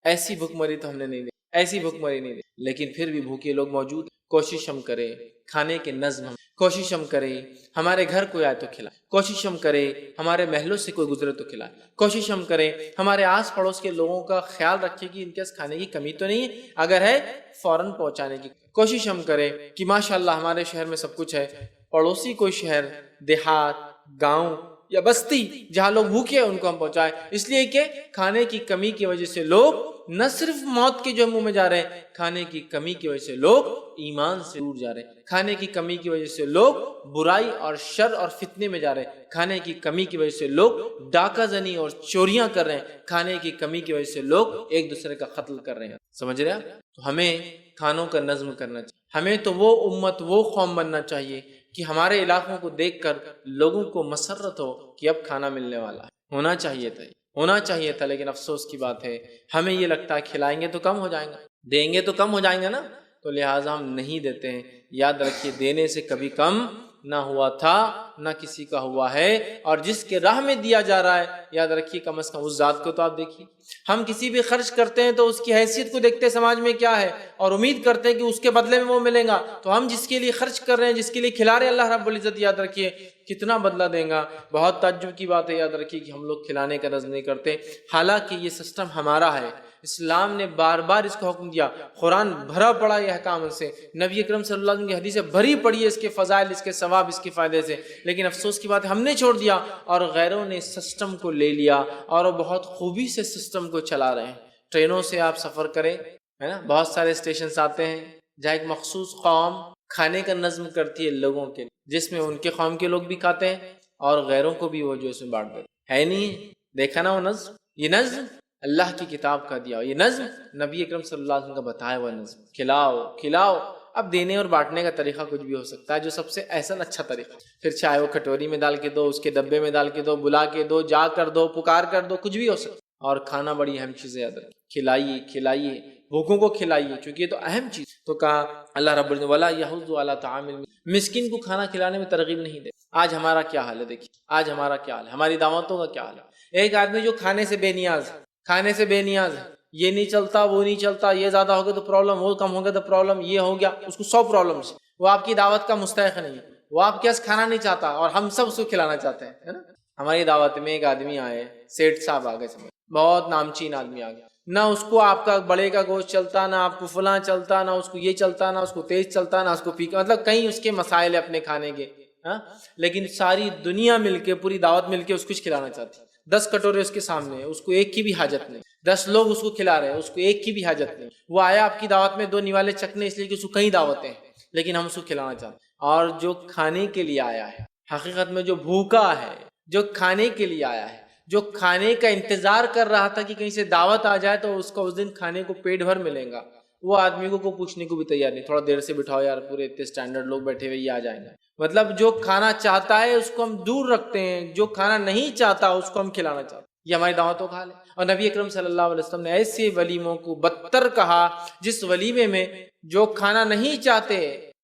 ایسی بھوک مری تو ہم نے نہیں دیکھی، ایسی بھوک مری نہیں دیکھی، لیکن پھر بھی بھوکے لوگ موجود ہیں۔ کوشش ہم کریں کھانے کے نظم، کوشش ہم کریں ہمارے گھر کوئی آئے تو کھلائے، کوشش ہم کریں ہمارے محلوں سے کوئی گزرے تو کھلائے، کوشش ہم کریں ہمارے آس پڑوس کے لوگوں کا خیال رکھیں کہ ان کے کھانے کی کمی تو نہیں ہے، اگر ہے فوراً پہنچانے کی کوشش ہم کریں کہ ماشاءاللہ ہمارے شہر میں سب کچھ ہے، پڑوسی کوئی شہر، دیہات، گاؤں یا بستی جہاں لوگ بھوکے ہیں ان کو ہم پہنچائیں، اس لیے کہ کھانے کی کمی کی وجہ سے لوگ نہ صرف موت کے جو منہ میں جا رہے ہیں، کھانے کی کمی کی وجہ سے لوگ ایمان سے دور جا رہے ہیں، کھانے کی کمی کی وجہ سے لوگ برائی اور شر اور فتنے میں جا رہے ہیں، کھانے کی کمی کی وجہ سے لوگ ڈاکہ زنی اور چوریاں کر رہے ہیں، کھانے کی کمی کی وجہ سے لوگ ایک دوسرے کا قتل کر رہے ہیں، سمجھ رہے ہیں؟ تو ہمیں کھانوں کا نظم کرنا چاہیے، ہمیں تو وہ امت وہ قوم بننا چاہیے کہ ہمارے علاقوں کو دیکھ کر لوگوں کو مسرت ہو کہ اب کھانا ملنے والا ہے، ہونا چاہیے تھا، لیکن افسوس کی بات ہے ہمیں یہ لگتا ہے کھلائیں گے تو کم ہو جائیں گا، دیں گے تو کم ہو جائیں گا نا، تو لہٰذا ہم نہیں دیتے ہیں۔ یاد رکھیے دینے سے کبھی کم نہ ہوا تھا نہ کسی کا ہوا ہے، اور جس کے راہ میں دیا جا رہا ہے یاد رکھیے کم از کم اس ذات کو تو آپ دیکھیے۔ ہم کسی بھی خرچ کرتے ہیں تو اس کی حیثیت کو دیکھتے ہیں سماج میں کیا ہے، اور امید کرتے ہیں کہ اس کے بدلے میں وہ ملے گا، تو ہم جس کے لیے خرچ کر رہے ہیں، جس کے لیے کھلا رہے ہیں، اللہ رب العزت یاد رکھیے کتنا بدلہ دیں گا۔ بہت تعجب کی بات ہے، یاد رکھیے کہ ہم لوگ کھلانے کا نظم نہیں کرتے، حالانکہ یہ سسٹم ہمارا ہے، اسلام نے بار بار اس کا حکم دیا، قرآن بھرا پڑا یہ احکام سے، نبی اکرم صلی اللہ علیہ وسلم کی حدیثیں بھری پڑی ہے اس کے فضائل، اس کے ثواب، اس کے فائدے سے، لیکن افسوس کی بات ہے ہم نے چھوڑ دیا اور غیروں نے سسٹم کو لے لیا اور وہ بہت خوبی سے سسٹم کو چلا رہے ہیں۔ ٹرینوں سے آپ سفر کریں، ہے نا، بہت سارے اسٹیشنز آتے ہیں جہاں ایک مخصوص قوم کھانے کا نظم کرتی ہے لوگوں کے، جس میں ان کے قوم کے لوگ بھی کھاتے ہیں اور غیروں کو بھی وہ جو اس میں بانٹ دیتے ہے، نہیں دیکھا نا وہ نظم؟ یہ نظم اللہ کی کتاب کا دیا، یہ نظم نبی اکرم صلی اللہ علیہ وسلم کا بتایا ہوا نظم، کھلاؤ۔ اب دینے اور بانٹنے کا طریقہ کچھ بھی ہو سکتا ہے، جو سب سے احسن اچھا طریقہ، پھر چاہے وہ کٹوری میں ڈال کے دو، اس کے ڈبے میں ڈال کے دو، بلا کے دو، جا کر دو، پکار کر دو، کچھ بھی ہو سکتا ہے۔ اور کھانا بڑی اہم چیز ہے، یاد رکھیے، کھلائیے بھوکوں کو کھلائیے، کیونکہ یہ تو اہم چیز۔ تو کہا اللہ رب العزت ولا یحض علی طعام المسکین، مسکین کو کھانا کھلانے میں ترغیب نہیں دے۔ آج ہمارا کیا حال ہے، دیکھیے آج ہمارا کیا حال ہے، ہماری دعوتوں کا کیا حال ہے۔ ایک آدمی جو کھانے سے بے نیاز ہے، یہ نہیں چلتا، وہ نہیں چلتا، یہ زیادہ ہو گیا تو پرابلم، وہ کم ہو گیا تو پرابلم، یہ ہو گیا، اس کو 100 پرابلمس، وہ آپ کی دعوت کا مستحق نہیں ہے، وہ آپ کے پاس کھانا نہیں چاہتا اور ہم سب اس کو کھلانا چاہتے ہیں، ہے نا۔ ہماری دعوت میں ایک آدمی آئے، سیٹھ صاحب آگے، سمجھ بہت نامچین آدمی آگے، نہ اس کو آپ کا بڑے کا گوشت چلتا، نہ آپ کو فلاں چلتا، نہ اس کو یہ چلتا، نہ اس کو تیز چلتا، نہ اس کو پھیکا، مطلب کہیں اس کے مسائل ہے اپنے کھانے کے، ہاں، لیکن ساری دنیا مل کے، پوری دعوت مل کے اس کو کچھ کھلانا چاہتی ہے۔ 10 کٹورے اس کے سامنے ہیں، اس کو ایک کی بھی حاجت نہیں، 10 لوگ اس کو کھلا رہے ہیں، اس کو ایک کی بھی حاجت نہیں۔ وہ آیا آپ کی دعوت میں 2 نوالے چکنے، اس لیے کہ اس کو کئی دعوتیں ہیں، لیکن ہم اس کو کھلانا چاہتے ہیں۔ اور جو کھانے کے لیے آیا ہے، حقیقت میں جو بھوکا ہے، جو کھانے کے لیے آیا ہے، جو کھانے کا انتظار کر رہا تھا کہ کہیں سے دعوت آ جائے تو اس کو اس دن کھانے کو پیٹ بھر ملے گا، وہ آدمی کو پوچھنے کو بھی تیار نہیں، تھوڑا دیر سے بٹھاؤ یار، پورے اتنے اسٹینڈرڈ لوگ بیٹھے ہوئے یہ آ جائیں گے۔ مطلب جو کھانا چاہتا ہے اس کو ہم دور رکھتے ہیں، جو کھانا نہیں چاہتا اس کو ہم کھلانا چاہتے ہیں، یہ ہماری دعوتوں کا حال ہے۔ اور نبی اکرم صلی اللہ علیہ وسلم نے ایسے ولیموں کو بدتر کہا جس ولیمے میں جو کھانا نہیں چاہتے،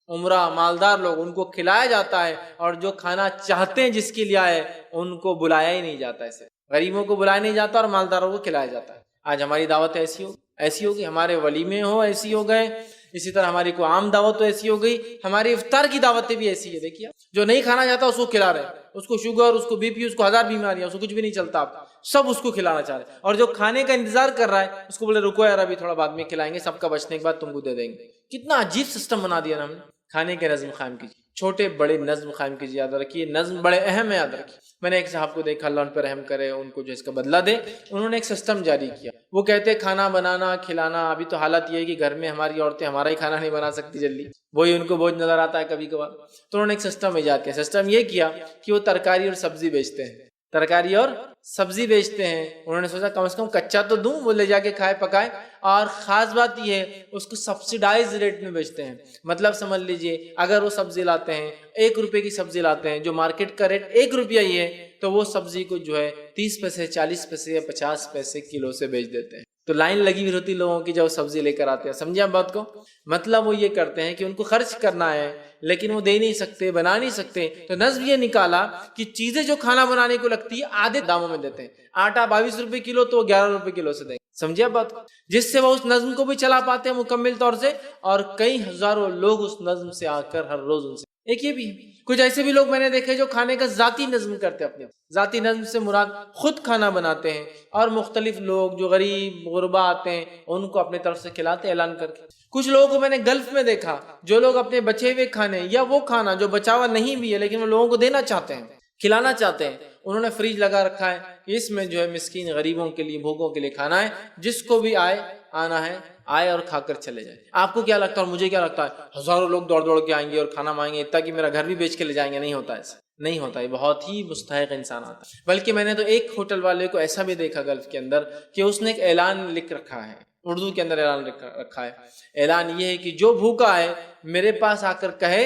عمرہ مالدار لوگ، ان کو کھلایا جاتا ہے، اور جو کھانا چاہتے ہیں جس کے لیے آئے ان کو بلایا ہی نہیں جاتا، ایسے غریبوں کو بلایا نہیں جاتا اور مالداروں کو کھلایا جاتا ہے۔ آج ہماری دعوت ایسی ہوگی، ہمارے ولیمے ہو ایسی ہو گئے، اسی طرح ہماری کوئی عام دعوت تو ایسی ہو گئی، ہماری افطار کی دعوتیں بھی ایسی ہے۔ دیکھیے جو نہیں کھانا چاہتا اس کو کھلا رہے ہیں، اس کو شوگر، اس کو بی پی، اس کو 1000 بیماریاں، اس کو کچھ بھی نہیں چلتا۔ سب اس کو کھلانا چاہ رہے ہیں، اور جو کھانے کا انتظار کر رہا ہے اس کو بولے رکو یار ابھی تھوڑا بعد میں کھلائیں گے، سب کا بچنے کے بعد تم کو دے دیں گے۔ کتنا عجیب سسٹم بنا دیا نا ہم نے۔ کھانے کے نظم قائم کیجیے، چھوٹے بڑے نظم قائم کیجیے، یاد رکھیے نظم بڑے اہم ہے، یاد رکھیے۔ میں نے ایک صاحب کو دیکھا، اللہ ان پر رحم کرے، ان کو جو اس کا بدلہ دے، انہوں نے ایک سسٹم جاری کیا۔ وہ کہتے کھانا بنانا کھلانا، ابھی تو حالت یہ ہے کہ گھر میں ہماری عورتیں ہمارا ہی کھانا نہیں بنا سکتی جلدی، وہی ان کو بوجھ نظر آتا ہے کبھی کبھار، تو انہوں نے ایک سسٹم ایجاد کیا۔ سسٹم یہ کیا کہ وہ ترکاری اور سبزی بیچتے ہیں، ترکاری اور سبزی بیچتے ہیں۔ انہوں نے سوچا کم سے کم کچا تو دوں، وہ لے جا کے کھائے پکائے، اور خاص بات یہ ہے اس کو سبسیڈائز ریٹ میں بیچتے ہیں۔ مطلب سمجھ لیجئے اگر وہ سبزی لاتے ہیں 1 روپے کی سبزی لاتے ہیں، جو مارکیٹ کا ریٹ 1 روپیہ ہی ہے، تو وہ سبزی کو جو ہے 30 پیسے 40 پیسے یا 50 پیسے کلو سے بیچ دیتے ہیں۔ تو لائن لگی ہوئی ہوتی لوگوں کی جب سبزی لے کر آتے ہیں، سمجھے آپ بات کو؟ مطلب وہ یہ کرتے ہیں کہ ان کو خرچ کرنا ہے لیکن وہ دے نہیں سکتے، بنا نہیں سکتے، تو نظم یہ نکالا کہ چیزیں جو کھانا بنانے کو لگتی ہے آدھے داموں میں دیتے ہیں۔ آٹا 22 روپے کلو تو وہ 11 روپے کلو سے دیں گے، سمجھے آپ بات کو؟ جس سے وہ اس نظم کو بھی چلا پاتے ہیں مکمل طور سے، اور کئی ہزاروں لوگ اس نظم سے آ کر ہر روز ان سے۔ ایک یہ بھی ہے، کچھ ایسے بھی لوگ میں نے دیکھے جو کھانے کا ذاتی نظم کرتے ہیں، اپنے ذاتی نظم سے مراد خود کھانا بناتے ہیں، اور مختلف لوگ جو غریب غربا آتے ہیں ان کو اپنے طرف سے کھلاتے ہیں اعلان کر کے۔ کچھ لوگوں کو میں نے گلف میں دیکھا جو لوگ اپنے بچے ہوئے کھانے یا وہ کھانا جو بچا ہوا نہیں بھی ہے لیکن وہ لوگوں کو دینا چاہتے ہیں، کھلانا چاہتے ہیں، انہوں نے فریج لگا رکھا ہے کہ اس میں جو ہے مسکین غریبوں کے لیے بھوکوں کے لیے کھانا ہے، جس کو بھی آنا ہے آئے اور کھا کر چلے جائے۔ آپ کو کیا لگتا ہے اور مجھے کیا لگتا ہے ہزاروں لوگ دوڑ کے آئیں گے اور کھانا مانگیں گے، اتنا کہ میرا گھر بھی بیچ کے لے جائیں گے؟ نہیں ہوتا ایسا، نہیں ہوتا، یہ بہت ہی مستحق انسان آتا ہے۔ بلکہ میں نے تو ایک ہوٹل والے کو ایسا بھی دیکھا گلف کے اندر کہ اس نے ایک اعلان لکھ رکھا ہے، اردو کے اندر اعلان رکھا ہے۔ اعلان یہ ہے کہ جو بھوکا ہے میرے پاس آ کر کہے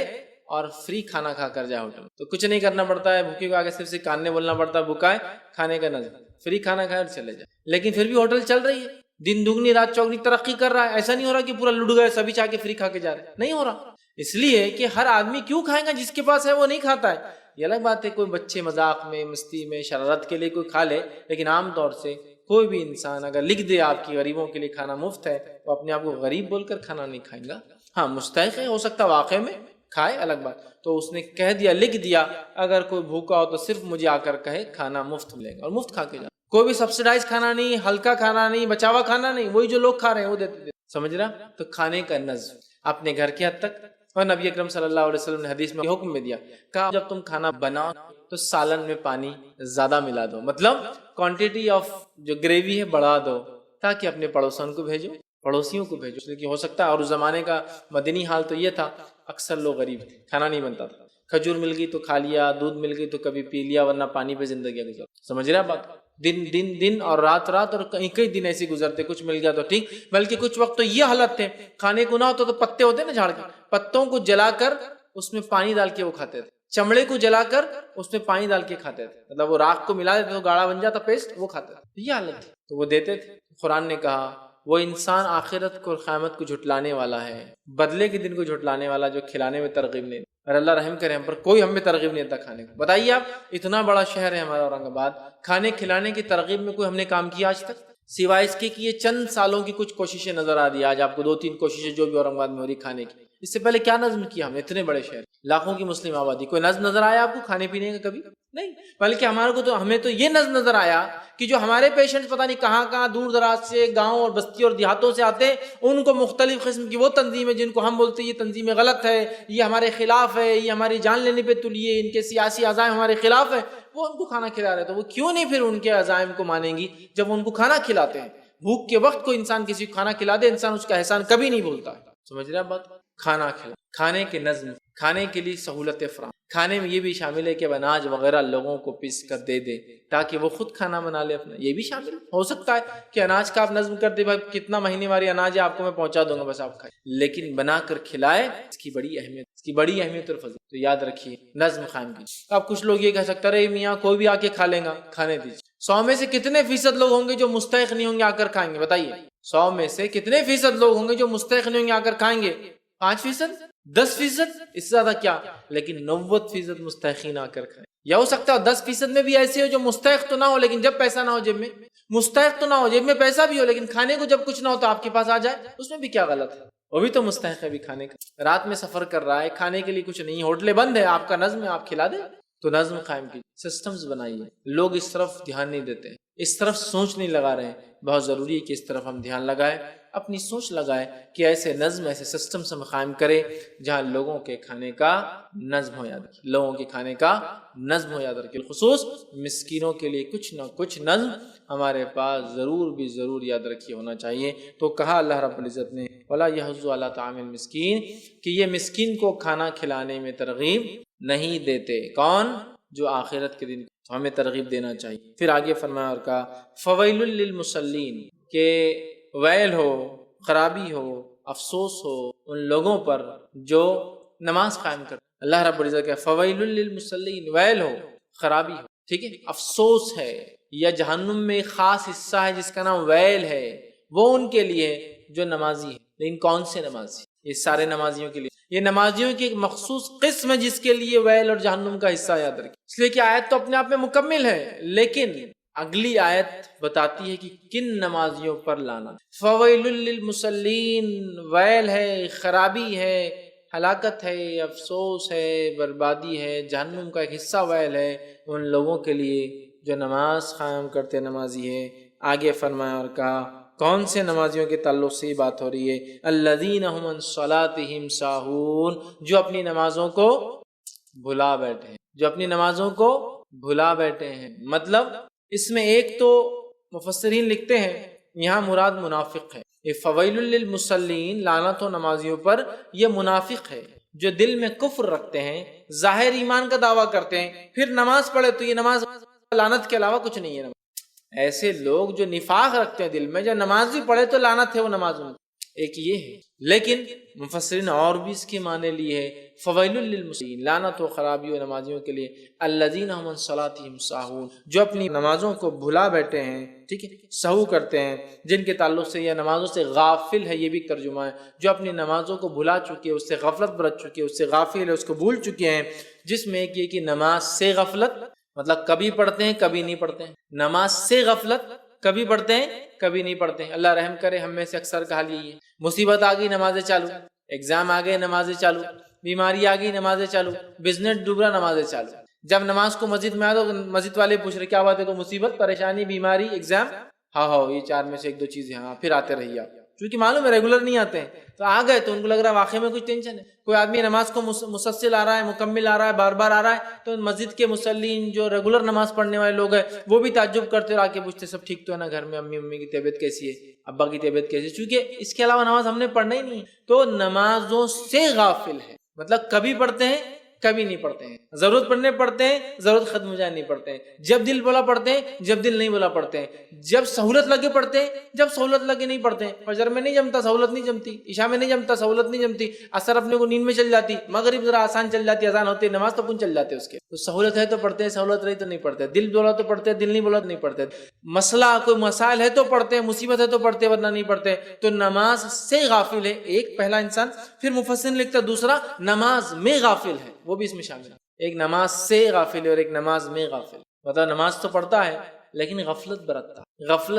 اور فری کھانا کھا کر جائے ہوٹل، تو کچھ نہیں کرنا پڑتا ہے، بھوکے کو آگے صرف سے کاننے بولنا پڑتا ہے، بھوکا ہے کھانے کا نظر، فری کھانا کھائے اور چلے جائے۔ لیکن پھر بھی ہوٹل چل رہی ہے، دن دگنی رات چوگنی ترقی کر رہا ہے۔ ایسا نہیں ہو رہا کہ پورا لٹ گئے سبھی چاہ کے فری کھا کے جا رہے، نہیں ہو رہا۔ اس لیے کہ ہر آدمی کیوں کھائے گا؟ جس کے پاس ہے وہ نہیں کھاتا ہے، یہ الگ بات ہے، کوئی بچے مذاق میں مستی میں شرارت کے لیے کوئی کھا لے، لیکن عام طور سے کوئی بھی انسان اگر لکھ دے آپ کی غریبوں کے لیے کھانا مفت ہے، تو اپنے آپ کو غریب بول کر کھانا نہیں کھائیں گا۔ ہاں مستحق ہے، ہو سکتا ہے واقع میں کھائے، الگ بات۔ تو اس نے کہہ دیا، لکھ دیا، اگر کوئی بھوکا ہو تو صرف مجھے آ کر کہے کھانا مفت ملے گا، اور مفت کھا کے جا۔ کوئی بھی سبسیڈائز کھانا نہیں، ہلکا کھانا نہیں، بچاوا کھانا نہیں، وہی جو لوگ کھا رہے ہیں وہ دیتے، سمجھ رہا؟ تو کھانے کا نظم اپنے گھر کی حد تک۔ اور نبی اکرم صلی اللہ علیہ وسلم نے حدیث میں حکم میں دیا، کہا جب تم کھانا بناؤ تو سالن میں پانی زیادہ ملا دو، مطلب کوانٹٹی آف جو گریوی ہے بڑھا دو، تاکہ اپنے پڑوسوں کو بھیجو، پڑوسیوں کو بھیجو۔ اس لیے کہ ہو سکتا ہے، اور اس زمانے کا مدنی حال تو یہ تھا، اکثر لوگ غریب تھے، کھانا نہیں بنتا تھا، کھجور مل گئی تو کھا لیا، دودھ مل گئی تو کبھی پی لیا، ورنہ پانی پہ زندگی گزر، سمجھ رہے بات؟ دن اور رات اور کئی دن ایسے گزرتے، کچھ مل گیا تو ٹھیک، بلکہ کچھ وقت تو یہ حالت تھے کھانے کو نہ ہوتا تو پتے ہوتے نا جھاڑ کے، پتوں کو جلا کر اس میں پانی ڈال کے وہ کھاتے تھے، چمڑے کو جلا کر اس میں پانی ڈال کے کھاتے تھے، مطلب وہ راکھ کو ملا دیتے تو گاڑھا بن جاتا پیسٹ، وہ کھاتے تھے، یہ حالت تھی، تو وہ دیتے تھے۔ قرآن نے کہا وہ انسان آخرت کو اور قیامت کو جھٹلانے والا ہے، بدلے کے دن کو جھٹلانے والا، جو کھلانے میں ترغیب نہیں۔ اور اللہ رحم کرے ہم پر، کوئی ہم میں ترغیب نہیں دیتا کھانے کو۔ بتائیے آپ، اتنا بڑا شہر ہے ہمارا اورنگ آباد، کھانے کھلانے کی ترغیب میں کوئی ہم نے کام کیا آج تک؟ سوائے اس کے کہ یہ چند سالوں کی کچھ کوششیں نظر آ رہی ہے، آج آپ کو 2-3 کوششیں جو بھی اورنگ آباد میں ہو رہی کھانے کی، اس سے پہلے کیا نظم کیا ہم نے؟ اتنے بڑے شہر، لاکھوں کی مسلم آبادی، کوئی نظم نظر آیا آپ کو کھانے پینے کا؟ کبھی نہیں۔ بلکہ ہمیں تو یہ نظم نظر آیا کہ جو ہمارے پیشنٹ پتہ نہیں کہاں دور دراز سے، گاؤں اور بستی اور دیہاتوں سے آتے ہیں، ان کو مختلف قسم کی وہ تنظیمیں جن کو ہم بولتے ہیں یہ تنظیمیں غلط ہے، یہ ہمارے خلاف ہے، یہ ہماری جان لینے پہ تلی ہے، ان کے سیاسی عزائم ہمارے خلاف ہے، وہ ان کو کھانا کھلا رہے، تو وہ کیوں نہیں پھر ان کے عزائم کو مانیں گی جب ان کو کھانا کھلاتے ہیں؟ بھوک کے وقت کوئی انسان کسی کو کھانا کھلا دے، انسان اس کا احسان کبھی نہیں بھولتا ہے، سمجھ رہے آپ بات؟ کھانا کھلا، کھانے کے نظم، کھانے کے لیے سہولت فراہم، کھانے میں یہ بھی شامل ہے کہ اناج وغیرہ لوگوں کو پیس کر دے دے تاکہ وہ خود کھانا بنا لے اپنا، یہ بھی شامل ہو سکتا ہے کہ اناج کا آپ نظم کر دے، بھائی کتنا مہینے والی اناج ہے آپ کو میں پہنچا دوں گا، بس آپ کھائیں، لیکن بنا کر کھلائے، اس کی بڑی اہمیت، اس کی بڑی اہمیت اور فضل، تو یاد رکھیے نظم قائم کیجیے۔ اب کچھ لوگ یہ کہہ سکتے رہے میاں کوئی بھی آ کے کھا لے گا، کھانے دیجیے۔ 100 میں سے کتنے فیصد لوگ ہوں گے جو مستحق نہیں ہوں گے آ کر کھائیں گے؟ بتائیے، 100 میں سے کتنے فیصد لوگ ہوں گے جو مستحق نہیں ہوں گے آ کر کھائیں گے؟ 5%؟ 10%؟ اس سے زیادہ کیا، لیکن 90% مستحقین آ کر کھائیں۔ یا ہو سکتا ہے 10% میں بھی ایسے ہو جو مستحق تو نہ ہو، لیکن جب پیسہ نہ ہو جیب میں، مستحق تو نہ ہو جیب میں پیسہ بھی ہو، لیکن کھانے کو جب کچھ نہ ہو تو آپ کے پاس آ جائے، اس میں بھی کیا غلط ہے؟ وہ بھی تو مستحق ہے بھی کھانے کا۔ رات میں سفر کر رہا ہے، کھانے کے لیے کچھ نہیں، ہوٹلیں بند ہے، آپ کا نظم ہے، آپ کھلا دیں، تو نظم قائم کیجیے، سسٹمز بنائیے. لوگ اس طرف دھیان نہیں دیتے، اس طرف سوچ نہیں لگا رہے ہیں. بہت ضروری ہے کہ اس طرف ہم دھیان لگائیں، اپنی سوچ لگائیں کہ ایسے نظم، ایسے سسٹمز ہم قائم کریں جہاں لوگوں کے کھانے کا نظم ہو. یاد رکھیے، لوگوں کے کھانے کا نظم ہو. یاد رکھیے، خصوص مسکینوں کے لیے کچھ نہ کچھ نظم ہمارے پاس ضرور بھی ضرور یاد رکھیے ہونا چاہیے. تو کہا اللہ رب العزت نے وَلَا يَحُضُّ عَلَىٰ طَعَامِ الْمِسْكِينِ کہ یہ مسکین کو کھانا کھلانے میں ترغیب نہیں دیتے. کون؟ جو آخرت کے دن تو ہمیں ترغیب دینا چاہیے. پھر آگے فرمایا اور کہا فَوَيْلٌ لِّلْمُصَلِّينَ کہ ویل ہو، خرابی ہو، افسوس ہو ان لوگوں پر جو نماز قائم کرتے. اللہ رب العزت کہ فَوَيْلٌ لِّلْمُصَلِّينَ، ویل ہو، خرابی ہو، ٹھیک ہے، افسوس ہے، یا جہنم میں خاص حصہ ہے جس کا نام ویل ہے، وہ ان کے لیے جو نمازی ہے. لیکن کون سے نمازی؟ یہ سارے نمازیوں کے لیے. یہ نمازیوں کی ایک مخصوص قسم ہے جس کے لیے ویل اور جہنم کا حصہ یاد رکھیں. اس لیے کہ آیت تو اپنے آپ میں مکمل ہے، لیکن اگلی آیت بتاتی ہے کہ کن نمازیوں پر لعنت. فویل للمصلین، ویل ہے، خرابی ہے، ہلاکت ہے، افسوس ہے، بربادی ہے، جہنم کا ایک حصہ ویل ہے ان لوگوں کے لیے جو نماز قائم کرتے نمازی ہے. آگے فرمایا اور کہا کون سے نمازیوں کے تعلق سے یہ بات ہو رہی ہے؟ الذین هم عن صلاتهم ساہون، جو اپنی نمازوں کو بھلا بیٹھے ہیں، جو اپنی نمازوں کو بھلا بیٹھے ہیں. مطلب اس میں ایک تو مفسرین لکھتے ہیں یہاں مراد منافق ہے. یہ فویل للمصلین، لعنت ہو نمازیوں پر، یہ منافق ہے جو دل میں کفر رکھتے ہیں، ظاہر ایمان کا دعویٰ کرتے ہیں، پھر نماز پڑھے تو یہ نماز لعنت کے علاوہ کچھ نہیں ہے. ایسے لوگ جو نفاق رکھتے ہیں دل میں، جو نماز بھی پڑھے تو لعنت ہے وہ نماز میں، ایک یہ ہے. لیکن مفسرین اور بھی اس کے معنی لیے ہے فویل للمصلین، لعنت و خرابی و نمازیوں کے لیے. الذین هم عن صلاتهم ساہون، جو اپنی نمازوں کو بھلا بیٹھے ہیں، ٹھیک ہے، سہو کرتے ہیں، جن کے تعلق سے یہ نمازوں سے غافل ہے، یہ بھی ترجمہ ہے. جو اپنی نمازوں کو بھلا چکے، اس سے غفلت برت چکے، اس سے غافل ہے، اس کو بھول چکے ہیں. جس میں ایک یہ کہ نماز سے غفلت، مطلب کبھی پڑھتے ہیں کبھی نہیں پڑھتے ہیں. نماز سے غفلت، کبھی پڑھتے ہیں کبھی نہیں پڑھتے ہیں. اللہ رحم کرے، ہم میں سے اکثر کا حال یہی ہے. مصیبت آ گئی نمازیں چالو، ایگزام آ گئے نمازیں چالو، بیماری آ گئی نمازیں چالو، بزنس ڈوبرا نمازیں چالو. جب نماز کو مسجد میں آ تو مسجد والے پوچھ رہے کیا بات ہے، کو مصیبت، پریشانی، بیماری، ایگزام؟ ہاں یہ چار میں سے ایک دو چیزیں. ہاں پھر آتے رہیے آپ، کیونکہ معلوم ہے ریگولر نہیں آتے ہیں تو آ گئے تو ان کو لگ رہا ہے واقعی میں کچھ ٹینشن ہے. کوئی آدمی نماز کو مسلسل آ رہا ہے، مکمل آ رہا ہے، بار بار آ رہا ہے، تو مسجد کے مصلین جو ریگولر نماز پڑھنے والے لوگ ہیں وہ بھی تعجب کرتے اور آ کے پوچھتے سب ٹھیک تو ہے نا گھر میں، امی کی طبیعت کیسی ہے، ابا کی طبیعت کیسی ہے، چونکہ اس کے علاوہ نماز ہم نے پڑھنا ہی نہیں ہے. تو نمازوں سے غافل ہے، مطلب کبھی پڑھتے ہیں کبھی نہیں پڑھتے ہیں، ضرورت پڑنے پڑھتے ہیں، ضرورت ختم ہو جائے نہیں پڑھتے ہیں، جب دل بولا پڑھتے ہیں، جب دل نہیں بولا پڑھتے ہیں، جب سہولت لگے پڑھتے ہیں، جب سہولت لگے نہیں پڑھتے ہیں. فجر میں نہیں جمتا، سہولت نہیں جمتی، عشاء میں نہیں جمتا، سہولت نہیں جمتی، عصر اپنے کو نیند میں چل جاتی، مغرب ذرا آسان چل جاتی، اذان ہوتی، نماز تو پن چل جاتے اس کے. تو سہولت ہے تو پڑھتے ہیں، سہولت رہی تو نہیں پڑھتے، دل بولا تو پڑھتے ہیں، دل نہیں بولا تو نہیں پڑھتے، مسئلہ کوئی مسائل ہے تو پڑھتے ہیں، مصیبت ہے تو پڑھتے ہیں ورنہ نہیں پڑھتے. تو نماز سے غافل ہے ایک پہلا انسان. پھر مفسرین لکھتا دوسرا نماز میں غافل ہے، وہ بھی اس میں شامل ہے. ایک نماز سے غافل ہے اور ایک نماز میں غافل. مطلب نماز تو پڑھتا ہے لیکن غفلت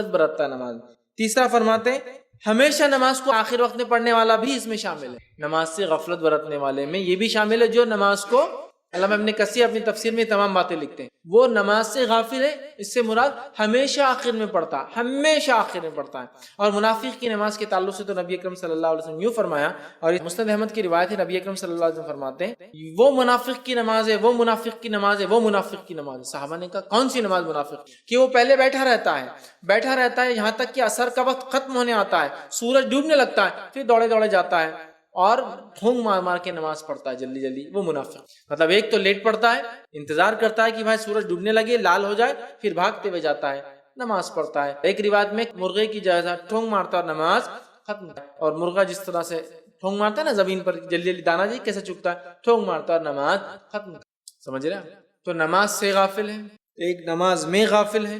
برتتا ہے نماز. تیسرا فرماتے ہیں ہمیشہ نماز کو آخر وقت میں پڑھنے والا بھی اس میں شامل ہے. نماز سے غفلت برتنے والے میں یہ بھی شامل ہے جو نماز کو، علامہ ابن کثیر اپنی تفسیر میں تمام باتیں لکھتے ہیں، وہ نماز سے غافل ہے، اس سے مراد ہمیشہ آخر میں پڑھتا ہے، ہمیشہ آخر میں پڑھتا ہے. اور منافق کی نماز کے تعلق سے تو نبی اکرم صلی اللہ علیہ وسلم یوں فرمایا، اور مسند احمد کی روایت ہے، نبی اکرم صلی اللہ علیہ وسلم فرماتے ہیں وہ منافق کی نماز ہے، وہ منافق کی نماز ہے، وہ منافق کی نماز ہے. صحابہ نے کہا کون سی نماز منافق؟ کہ وہ پہلے بیٹھا رہتا ہے یہاں تک کہ عصر کا وقت ختم ہونے آتا ہے، سورج ڈوبنے لگتا ہے، پھر دوڑے جاتا ہے اور ٹھونگ مار کے نماز پڑھتا ہے جلدی، وہ منافق. مطلب ایک تو لیٹ پڑھتا ہے، انتظار کرتا ہے کہ بھائی سورج ڈوبنے لگے، لال ہو جائے، پھر بھاگتے ہوئے جاتا ہے نماز پڑھتا ہے. ایک روایت میں مرغے کی جیسا ٹھونگ مارتا اور نماز ختم. اور مرغا جس طرح سے ٹھونگ مارتا ہے نا زمین پر، جلدی دانا جی کیسے چکتا ہے، ٹھونگ مارتا اور نماز ختم. سمجھ رہے ہیں؟ تو نماز سے غافل ہے، ایک نماز میں غافل ہے،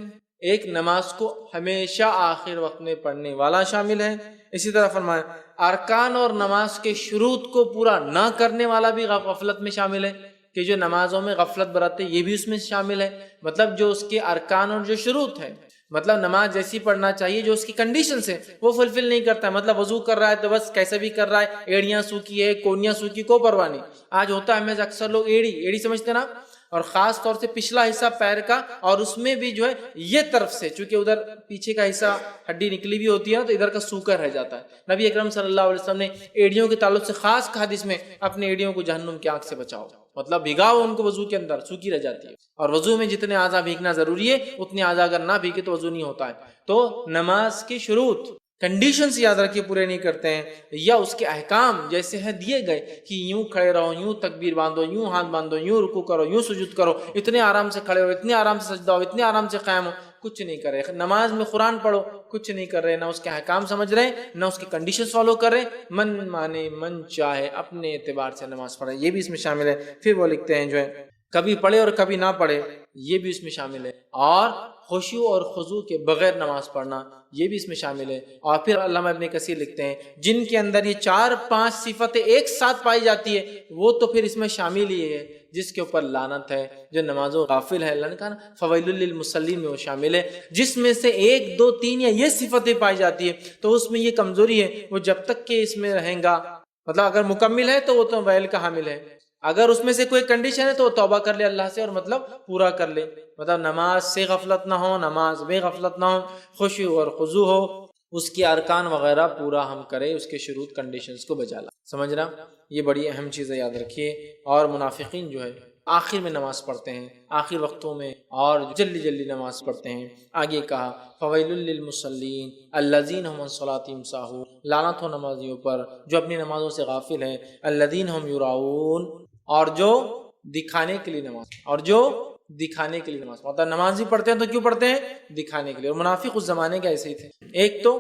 ایک نماز کو ہمیشہ آخر وقت میں پڑھنے والا شامل ہے. اسی طرح فرمایا ارکان اور نماز کے شروط کو پورا نہ کرنے والا بھی غفلت میں شامل ہے، کہ جو نمازوں میں غفلت برتے یہ بھی اس میں شامل ہے. مطلب جو اس کے ارکان اور جو شروط ہے، مطلب نماز جیسی پڑھنا چاہیے جو اس کی کنڈیشنز ہیں وہ فلفل نہیں کرتا ہے. مطلب وضو کر رہا ہے تو بس کیسے بھی کر رہا ہے، ایڑیاں سوکھی ہے، کونیاں سوکھی، کوئی پرواہ نہیں. آج ہوتا ہے ہمیں اکثر لوگ ایڑی سمجھتے نا، اور خاص طور سے پچھلا حصہ پیر کا، اور اس میں بھی جو ہے یہ طرف سے، چونکہ ادھر پیچھے کا حصہ ہڈی نکلی ہوئی ہوتی ہے تو ادھر کا سوکھا رہ جاتا ہے۔ نبی اکرم صلی اللہ علیہ وسلم نے ایڑیوں کے تعلق سے خاص کہا حدیث میں اپنے ایڑیوں کو جہنم کی آگ سے بچاؤ، مطلب بھگاؤ ان کو وضو کے اندر، سوکھی رہ جاتی ہے۔ اور وضو میں جتنے اعضاء بھیگنا ضروری ہے اتنے اعضاء اگر نہ بھیگے تو وضو نہیں ہوتا ہے۔ تو نماز کی شروط کنڈیشنز یاد رکھیے پورے نہیں کرتے ہیں، یا اس کے احکام جیسے ہیں دیے گئے کہ یوں کھڑے رہو، یوں تکبیر باندھو، یوں ہاتھ باندھو، یوں رکوع کرو، یوں سجود کرو، اتنے آرام سے کھڑے ہو، اتنے آرام سے سجدہ ہو، اتنے آرام سے قائم ہو، کچھ نہیں کر رہے۔ نماز میں قرآن پڑھو، کچھ نہیں کر رہے، نہ اس کے احکام سمجھ رہے نہ اس کی کنڈیشنز فالو کر رہے، من مانے من چاہے اپنے اعتبار سے نماز پڑھے، یہ بھی اس میں شامل ہے۔ پھر وہ لکھتے ہیں جو ہے کبھی پڑھے اور کبھی نہ پڑھے، یہ بھی اس میں شامل ہے، اور خشوع اور خضوع کے بغیر نماز پڑھنا یہ بھی اس میں شامل ہے۔ اور پھر علامہ ابن کثیر لکھتے ہیں جن کے اندر یہ 4-5 صفتیں ایک ساتھ پائی جاتی ہے وہ تو پھر اس میں شامل ہی ہے، جس کے اوپر لعنت ہے، جو نمازوں غافل ہے، اللہ نے کہا نا فویل للمصلین میں وہ شامل ہے۔ جس میں سے 1 2 3 یا یہ صفتیں پائی جاتی ہے تو اس میں یہ کمزوری ہے، وہ جب تک کہ اس میں رہیں گا، مطلب اگر مکمل ہے تو وہ تو ویل کا حامل ہے، اگر اس میں سے کوئی کنڈیشن ہے تو وہ توبہ کر لے اللہ سے اور مطلب پورا کر لے، مطلب نماز سے غفلت نہ ہو، نماز میں غفلت نہ ہو، خشوع اور خضوع ہو، اس کی ارکان وغیرہ پورا ہم کرے، اس کے شروط کنڈیشنز کو بجا لا، سمجھ رہا؟ یہ بڑی اہم چیزیں یاد رکھیے۔ اور منافقین جو ہے آخر میں نماز پڑھتے ہیں، آخر وقتوں میں، اور جلدی جلدی نماز پڑھتے ہیں۔ آگے کہا فویل للمصلین الذین هم عن صلاتهم ساہون، لعنت ہو نمازیوں پر جو اپنی نمازوں سے غافل ہیں، الذین هم یراؤون، اور جو دکھانے کے لیے نماز، اور جو دکھانے کے لیے نماز، مطلب نماز بھی پڑھتے ہیں تو کیوں پڑھتے ہیں؟ دکھانے کے لیے۔ اور منافق اس زمانے کے ایسے ہی تھے، ایک تو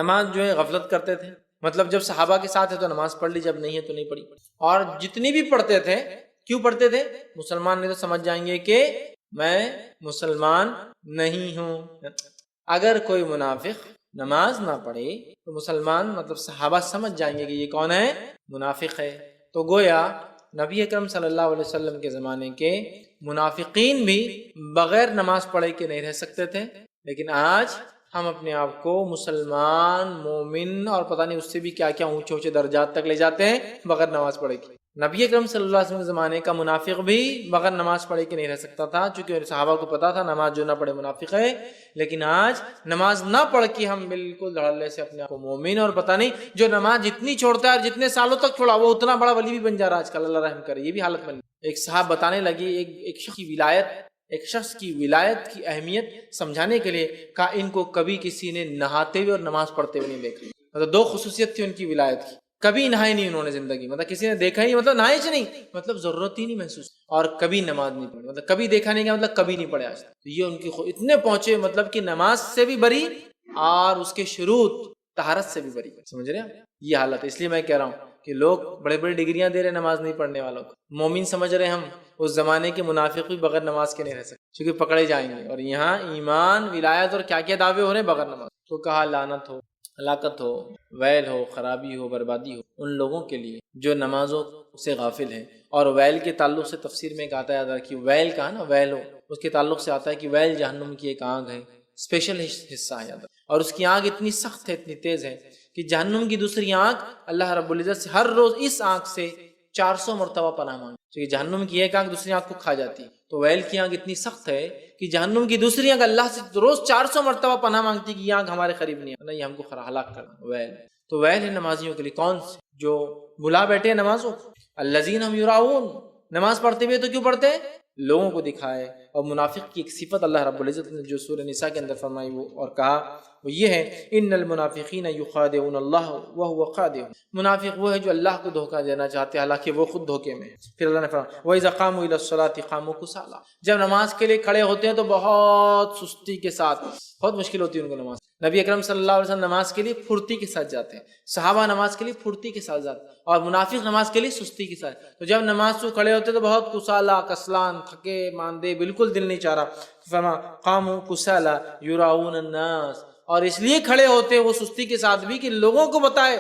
نماز جو ہے غفلت کرتے تھے، مطلب جب صحابہ کے ساتھ ہے تو نماز پڑھ لی، جب نہیں ہے تو نہیں پڑھی، اور جتنی بھی پڑھتے تھے کیوں پڑھتے تھے؟ مسلمان نہیں تو سمجھ جائیں گے کہ میں مسلمان نہیں ہوں۔ اگر کوئی منافق نماز نہ پڑھے تو مسلمان مطلب صحابہ سمجھ جائیں گے کہ یہ کون ہے؟ منافق ہے۔ تو گویا نبی اکرم صلی اللہ علیہ وسلم کے زمانے کے منافقین بھی بغیر نماز پڑھے کے نہیں رہ سکتے تھے، لیکن آج ہم اپنے آپ کو مسلمان، مومن اور پتہ نہیں اس سے بھی کیا کیا اونچے اونچے درجات تک لے جاتے ہیں بغیر نماز پڑھے کے۔ نبی اکرم صلی اللہ علیہ وسلم کے زمانے کا منافق بھی بغیر نماز پڑھے کے نہیں رہ سکتا تھا، چونکہ صحابہ کو پتا تھا نماز جو نہ پڑھے منافق ہے۔ لیکن آج نماز نہ پڑھ کے ہم بالکل دھڑلے سے اپنے آپ کو مومن، اور پتہ نہیں جو نماز جتنی چھوڑتا ہے اور جتنے سالوں تک چھوڑا وہ اتنا بڑا ولی بھی بن جا رہا ہے آج کل، اللہ رحم کرے، یہ بھی حالت بن۔ ایک صاحب بتانے لگی ایک شخص کی ولایت کی اہمیت سمجھانے کے لیے کہا ان کو کبھی کسی نے نہاتے ہوئے اور نماز پڑھتے ہوئے نہیں دیکھا، مطلب 2 خصوصیت تھی ان کی ولایت کی، کبھی نہائے نہیں انہوں نے زندگی، مطلب کسی نے دیکھا ہی نہیں، مطلب نہائے نہیں، مطلب ضرورت ہی نہیں محسوس، اور کبھی نماز نہیں پڑھی، مطلب کبھی دیکھا نہیں گیا، مطلب کبھی نہیں پڑھے آج تک۔ یہ ان کی اتنے پہنچے مطلب کہ نماز سے بھی بری اور اس کے شروط طہارت سے بھی بری، سمجھ رہے ہیں؟ یہ حالت ہے۔ اس لیے میں کہہ رہا ہوں کہ لوگ بڑے بڑے ڈگریاں دے رہے نماز نہیں پڑھنے والوں کو، مومن سمجھ رہے ہم، اس زمانے کے منافق بھی بغیر نماز کے نہیں رہ سکتے کیونکہ پکڑے جائیں گے، اور یہاں ایمان، ولایت اور کیا کیا دعوے ہو رہے ہیں بغیر نماز۔ تو کہا لعنت ہو، ہلاکت ہو، ویل ہو، خرابی ہو، بربادی ہو ان لوگوں کے لیے جو نمازوں سے غافل ہیں۔ اور ویل کے تعلق سے تفسیر میں ایک آتا ہے کہ ویل کہا نا، ویل ہو، اس کے تعلق سے آتا ہے کہ ویل جہنم کی ایک آگ ہے، اسپیشل حصہ ہے یاد، اور اس کی آگ اتنی سخت ہے، اتنی تیز ہے کہ جہنم کی دوسری آنکھ اللہ رب العزت سے ہر روز اس آنکھ سے 400 مرتبہ پناہ مانگتی، کیونکہ جہنم کی ایک آنکھ دوسری آنکھ کو کھا جاتی ہے، تو ویل کی آنکھ اتنی سخت ہے کہ جہنم کی دوسری آنکھ اللہ سے روز 400 مرتبہ پناہ مانگتی کہ یہ آنکھ ہمارے قریب نہیں ہم کو ہلاک کرنا۔ ویل تو ویل ہے نمازیوں کے لیے، کون سے؟ جو بھلا بیٹھے نمازوں کو، الذین هم یراؤون، نماز پڑھتے ہوئے تو کیوں پڑھتے ہیں؟ لوگوں کو دکھائے۔ اور منافق کی ایک صفت اللہ رب العزت نے جو سورہ نساء کے اندر فرمائی وہ اور کہا وہ یہ ہے ان المنافقین یخادعون اللہ وهو خادعهم، منافق وہ ہے جو اللہ کو دھوکہ دینا چاہتے ہیں حالانکہ وہ خود دھوکے میں۔ پھر اللہ نے فرمایا وَإِذَا قَامُوا إِلَى الصَّلَاةِ قَامُوا كُسَالَىٰ، جب نماز کے لیے کھڑے ہوتے ہیں تو بہت سستی کے ساتھ، بہت مشکل ہوتی ہے ان کو نماز۔ نبی اکرم صلی اللہ علیہ وسلم نماز کے لیے پھرتی کے ساتھ جاتے ہیں، صحابہ نماز کے لیے پھرتی کے ساتھ جاتے ہیں، اور منافق نماز کے لیے سستی کے ساتھ۔ تو جب نماز سے کھڑے ہوتے تو بہت کسالہ، کسلان، تھکے ماندے، بالکل دل نہیں چاہ رہا۔ فرما قاموا کسالى یراؤون الناس، اور اس لیے کھڑے ہوتے وہ سستی کے ساتھ بھی کہ لوگوں کو بتائے،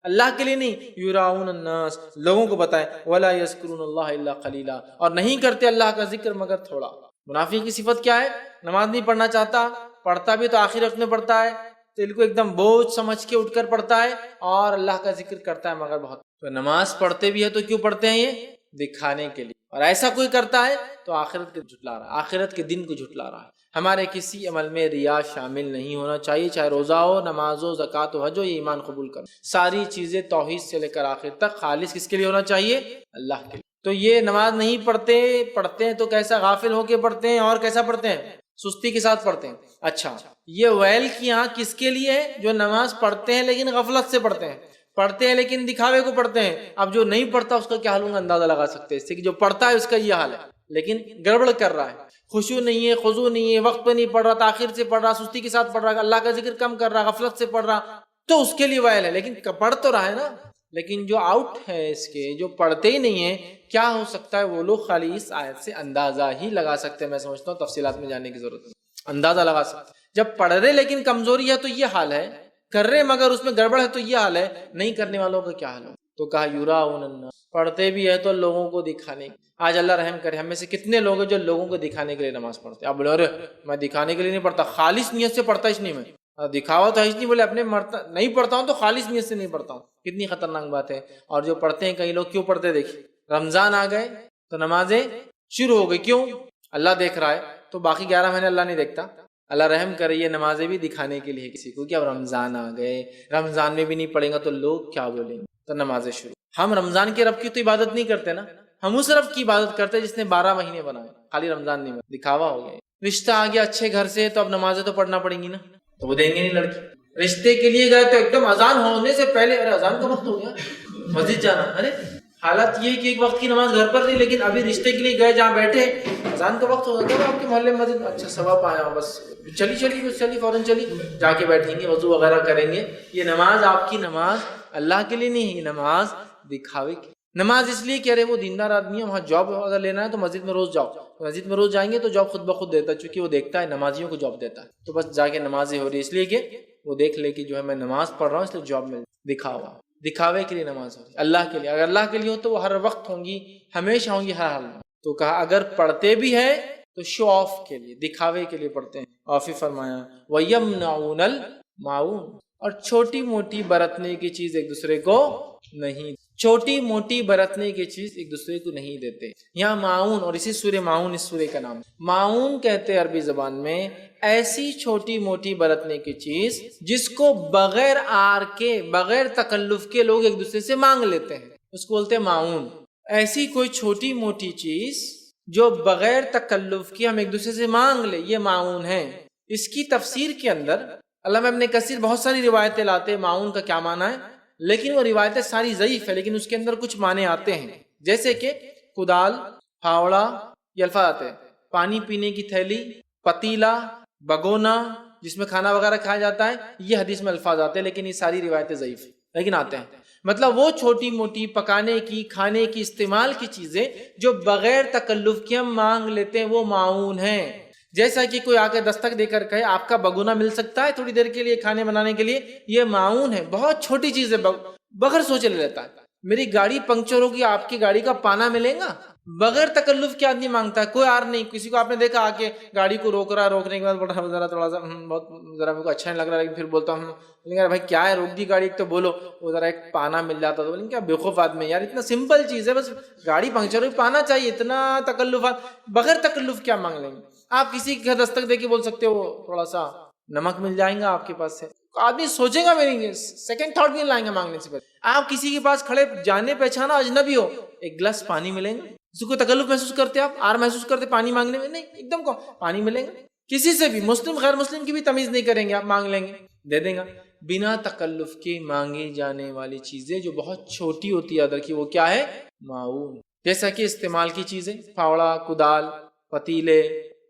اللہ کے لیے نہیں، یراؤون الناس، لوگوں کو بتائے، ولا یذکرون اللہ الا قلیلا، اور نہیں کرتے اللہ کا ذکر مگر تھوڑا۔ منافق کی صفت کیا ہے؟ نماز نہیں پڑھنا چاہتا، پڑھتا بھی تو آخر وقت میں پڑھتا ہے، دل کو ایک دم بوجھ سمجھ کے اٹھ کر پڑھتا ہے، اور اللہ کا ذکر کرتا ہے مگر بہت۔ تو نماز پڑھتے بھی ہے تو کیوں پڑھتے ہیں؟ یہ دکھانے کے لیے، اور ایسا کوئی کرتا ہے تو آخرت کو جھٹلا رہا ہے، آخرت کے دن کو جھٹلا رہا ہے۔ ہمارے کسی عمل میں ریا شامل نہیں ہونا چاہیے، چاہے روزہ ہو، نماز ہو، زکوٰۃ ہو، حج ہو، یہ ایمان قبول کر، ساری چیزیں توحید سے لے کر آخر تک خالص کس کے لیے ہونا چاہیے؟ اللہ کے لیے۔ تو یہ نماز نہیں پڑھتے ہیں تو کیسا غافل ہو کے پڑھتے ہیں اور کیسا پڑھتے ہیں؟ سستی کے ساتھ پڑھتے ہیں۔ اچھا، یہ ویل کی آنکھ کس کے لیے ہے؟ جو نماز پڑھتے ہیں لیکن غفلت سے پڑھتے ہیں، پڑھتے ہیں لیکن دکھاوے کو پڑھتے ہیں۔ اب جو نہیں پڑھتا اس کا کیا حال ہوگا اندازہ لگا سکتے ہیں اس سے، کہ جو پڑھتا ہے اس کا یہ حال ہے لیکن گڑبڑ کر رہا ہے، خشوع نہیں ہے، خضوع نہیں ہے، وقت پہ نہیں پڑھ رہا، تاخیر سے پڑھ رہا، سستی کے ساتھ پڑھ رہا، اللہ کا ذکر کم کر رہا، غفلت سے پڑھ رہا، تو اس کے لیے ویل ہے، لیکن پڑھ تو رہا ہے نا۔ لیکن جو آؤٹ ہے اس کے، جو پڑھتے ہی نہیں ہیں، کیا ہو سکتا ہے؟ وہ لوگ خالی اس آیت سے اندازہ ہی لگا سکتے ہیں۔ میں سمجھتا ہوں تفصیلات میں جانے کی ضرورت نہیں، اندازہ لگا سکتے ہیں۔ جب پڑھ رہے لیکن کمزوری ہے تو یہ حال ہے، کر رہے مگر اس میں گڑبڑ ہے تو یہ حال ہے، نہیں کرنے والوں کا کیا حال ہے؟ تو کہا یراؤن الناس، پڑھتے بھی ہے تو لوگوں کو دکھانے۔ آج اللہ رحم کرے، ہم میں سے کتنے لوگ ہیں جو لوگوں کو دکھانے کے لیے نماز پڑھتے ہیں؟ آپ بولے ارے میں دکھانے کے لیے نہیں پڑھتا، خالص نیت سے پڑھتا ہی نہیں، میں دکھاوا تو ہیچ نہیں، بولے اپنے نہیں پڑھتا ہوں تو خالص نیت سے نہیں پڑھتا ہوں۔ کتنی خطرناک بات ہے۔ اور جو پڑھتے ہیں، کئی لوگ کیوں پڑھتے دیکھیں، رمضان آ گئے تو نمازیں شروع ہو گئی، کیوں؟ اللہ دیکھ رہا ہے تو باقی 11 مہینے اللہ نہیں دیکھتا؟ اللہ رحم کرے، یہ نمازیں بھی دکھانے کے لیے کسی کو، کہ اب رمضان آ گئے، رمضان میں بھی نہیں پڑھیں گا تو لوگ کیا بولیں گے، تو نمازیں شروع۔ ہم رمضان کے رب کی تو عبادت نہیں کرتے نا، ہم اس رب کی عبادت کرتے جس نے 12 مہینے بنائے، خالی رمضان نہیں بنا، دکھاوا ہو گیا۔ رشتہ آ گیا اچھے گھر سے تو اب نمازیں تو پڑھنا پڑیں گی نا، تو وہ دیں گے نہیں لڑکی۔ رشتے کے لیے گئے تو ایک دم اذان ہونے سے پہلے، ارے اذان کا وقت ہو گیا، مسجد جانا۔ ارے حالت یہ کہ ایک وقت کی نماز گھر پر نہیں، لیکن ابھی رشتے کے لیے گئے جہاں بیٹھے، اذان کا وقت ہو گیا، آپ کے محلے میں مسجد، اچھا ثواب آیا، بس چلی فوراً چلی جا کے بیٹھیں گے، وضو وغیرہ کریں گے۔ یہ نماز آپ کی نماز اللہ کے لیے نہیں ہے، یہ نماز دکھاوے کی نماز اس لیے کہ ارے وہ دیندار آدمی ہے، وہاں جاب اگر لینا ہے تو مسجد میں روز جاؤ، مسجد میں روز جائیں گے تو جاب خود بخود دیتا ہے، چونکہ وہ دیکھتا ہے نمازیوں کو جاب دیتا ہے، تو بس جا کے نمازیں ہو رہی ہے، اس لیے کہ وہ دیکھ لے کہ جو ہے میں نماز پڑھ رہا ہوں اس لیے جاب مل، دکھاوے کے لیے نماز ہو رہی ہے، اللہ کے لیے۔ اگر اللہ کے لیے ہو تو وہ ہر وقت ہوں گی، ہمیشہ ہوں گی، ہر حال میں۔ تو کہا اگر پڑھتے بھی ہے تو شو آف کے لیے، دکھاوے کے لیے پڑھتے ہیں۔ اور پھر فرمایا وَيَمْنَعُونَ الْمَاعُونَ، اور چھوٹی موٹی برتنے کی چیز ایک دوسرے کو نہیں، چھوٹی موٹی برتنے کی چیز ایک دوسرے کو نہیں دیتے۔ یہاں معاون، اور اسی سورہ معاون اس سورہ کا نام، معاون کہتے ہیں عربی زبان میں ایسی چھوٹی موٹی برتنے کی چیز جس کو بغیر آر کے، بغیر تکلف کے لوگ ایک دوسرے سے مانگ لیتے ہیں، اس کو بولتے ہیں معاون۔ ایسی کوئی چھوٹی موٹی چیز جو بغیر تکلف کی ہم ایک دوسرے سے مانگ لے، یہ معاون ہے۔ اس کی تفسیر کے اندر علامہ ابن کثیر بہت ساری روایتیں لاتے ہیں معاون کا کیا معنی ہے، لیکن وہ روایتیں ساری ضعیف ہے، لیکن اس کے اندر کچھ معنی آتے ہیں، جیسے کہ کدال، پھاوڑا، یہ الفاظ آتے ہیں، پانی پینے کی تھیلی، پتیلا، بگونا جس میں کھانا وغیرہ کھایا جاتا ہے، یہ حدیث میں الفاظ آتے ہیں، لیکن یہ ساری روایتیں ضعیف ہیں، لیکن آتے ہیں۔ مطلب وہ چھوٹی موٹی پکانے کی، کھانے کی، استعمال کی چیزیں جو بغیر تکلف کے ہم مانگ لیتے ہیں، وہ معاون ہیں۔ جیسا کہ کوئی آ کے دستک دے کر کہے آپ کا بگونا مل سکتا ہے تھوڑی دیر کے لیے کھانے بنانے کے لیے، یہ معاون ہے، بہت چھوٹی چیز ہے، بغیر سوچے لے لیتا ہے۔ میری گاڑی پنکچر ہوگی، آپ کی گاڑی کا پانا ملے گا؟ بغیر تکلف کے آدمی مانگتا ہے، کوئی آر نہیں۔ کسی کو آپ نے دیکھا آ کے گاڑی کو روک رہا، روکنے کے بعد بول رہا ذرا تھوڑا سا بہت ذرا میرے کو اچھا نہیں لگ رہا، لیکن پھر بولتا ہوں بھائی کیا ہے، روک دی گاڑی تو بولو، وہ ذرا ایک پانا مل جاتا، تو بولیں کیا بیوقوف آدمی، یار اتنا سمپل چیز ہے، بس گاڑی پنکچر ہوئی پانا چاہیے، اتنا تکلفات، بغیر تکلف کیا مانگ لیں گے؟ آپ کسی کے دستک دے کے بول سکتے ہو تھوڑا سا نمک مل جائیں گا آپ کے پاس سے، آدمی سوچے گا میری، سیکنڈ تھاٹ نہیں لائیں گا مانگنے سے پہلے۔ آپ کسی کے پاس کھڑے، جانے پہچانا اجنبی ہو، ایک گلاس پانی ملے گا؟ اس کو تکلف محسوس کرتے آپ، آر محسوس کرتے پانی مانگنے میں؟ نہیں، ایک دم کو پانی ملے گا۔ کسی سے بھی، مسلم غیر مسلم کی بھی تمیز نہیں کریں گے، آپ مانگ لیں گے، دے دیں گا۔ بنا تکلف کے مانگی جانے والی چیزیں جو بہت چھوٹی ہوتی ہے یاد رکھیے، وہ کیا ہے؟ معاون۔ جیسا کہ استعمال کی چیزیں، پھاوڑا، کدال، پتیلے،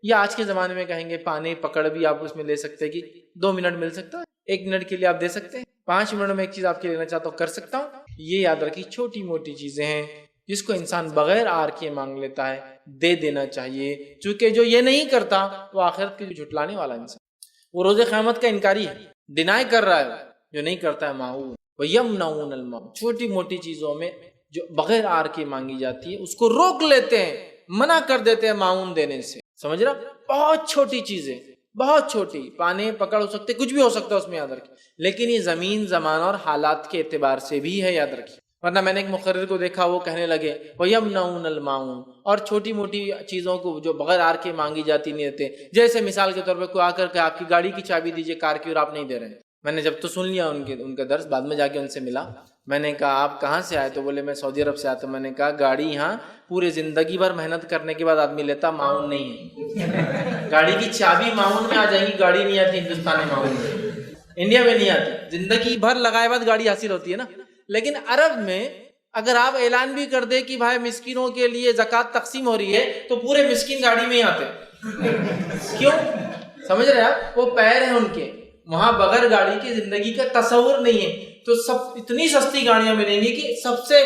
یا آج کے زمانے میں کہیں گے پانی پکڑ بھی آپ اس میں لے سکتے ہیں کہ 2 منٹ مل سکتا ہے، 1 منٹ کے لیے آپ دے سکتے ہیں، 5 منٹ میں ایک چیز آپ کے لینا چاہتا ہوں کر سکتا ہوں۔ یہ یاد رکھیے چھوٹی موٹی چیزیں ہیں جس کو انسان بغیر آر کے مانگ لیتا ہے، دے دینا چاہیے، چونکہ جو یہ نہیں کرتا وہ آخرت کے جھٹلانے والا انسان، وہ روز قیامت کا انکاری ہے، ڈینائی کر رہا ہے، جو نہیں کرتا ہے معاون۔ وَيَمْنَعُونَ الْمَاعُونَ، چھوٹی موٹی چیزوں میں جو بغیر آر کے مانگی جاتی ہے اس کو روک لیتے ہیں، منع کر دیتے ہیں معاون دینے سے، سمجھ رہا؟ بہت چھوٹی چیزیں، بہت چھوٹی، پانے پکڑ ہو سکتے، کچھ بھی ہو سکتا ہے اس میں، یاد رکھیں، لیکن یہ زمین، زمان اور حالات کے اعتبار سے بھی ہے، یاد رکھیں۔ ورنہ میں نے ایک مقرر کو دیکھا، وہ کہنے لگے وَيَمْنَعُونَ الْمَاعُونَ، اور چھوٹی موٹی چیزوں کو جو بغیر آر کے مانگی جاتی نہیں دیتے. جیسے مثال کے طور پہ کوئی آ کر کہ آپ کی گاڑی کی چابی دیجیے کار کی، اور آپ نہیں دے رہے ہیں. میں نے جب تو سن لیا ان کا درس، بعد میں جا کے ان سے ملا. میں نے کہا آپ کہاں سے آئے؟ تو بولے میں سعودی عرب سے آتا. میں نے کہا گاڑی یہاں پورے زندگی بھر محنت کرنے کے بعد آدمی لیتا، معاون نہیں ہے. گاڑی کی چابی معاون میں آ جائے گی، گاڑی نہیں آتی ہندوستانی معاون میں، انڈیا میں نہیں آتی. زندگی بھر لگائے بعد گاڑی حاصل ہوتی ہے نا. لیکن عرب میں اگر آپ اعلان بھی کر دے کہ بھائی مسکینوں کے لیے زکوٰۃ تقسیم ہو رہی ہے، تو پورے مسکین گاڑی میں ہی آتے. کیوں؟ سمجھ رہے آپ؟ وہ پیر ہیں ان کے، وہاں بغیر گاڑی کی زندگی کا تصور نہیں ہے. تو سب اتنی سستی گاڑیاں ملیں گی کہ سب سے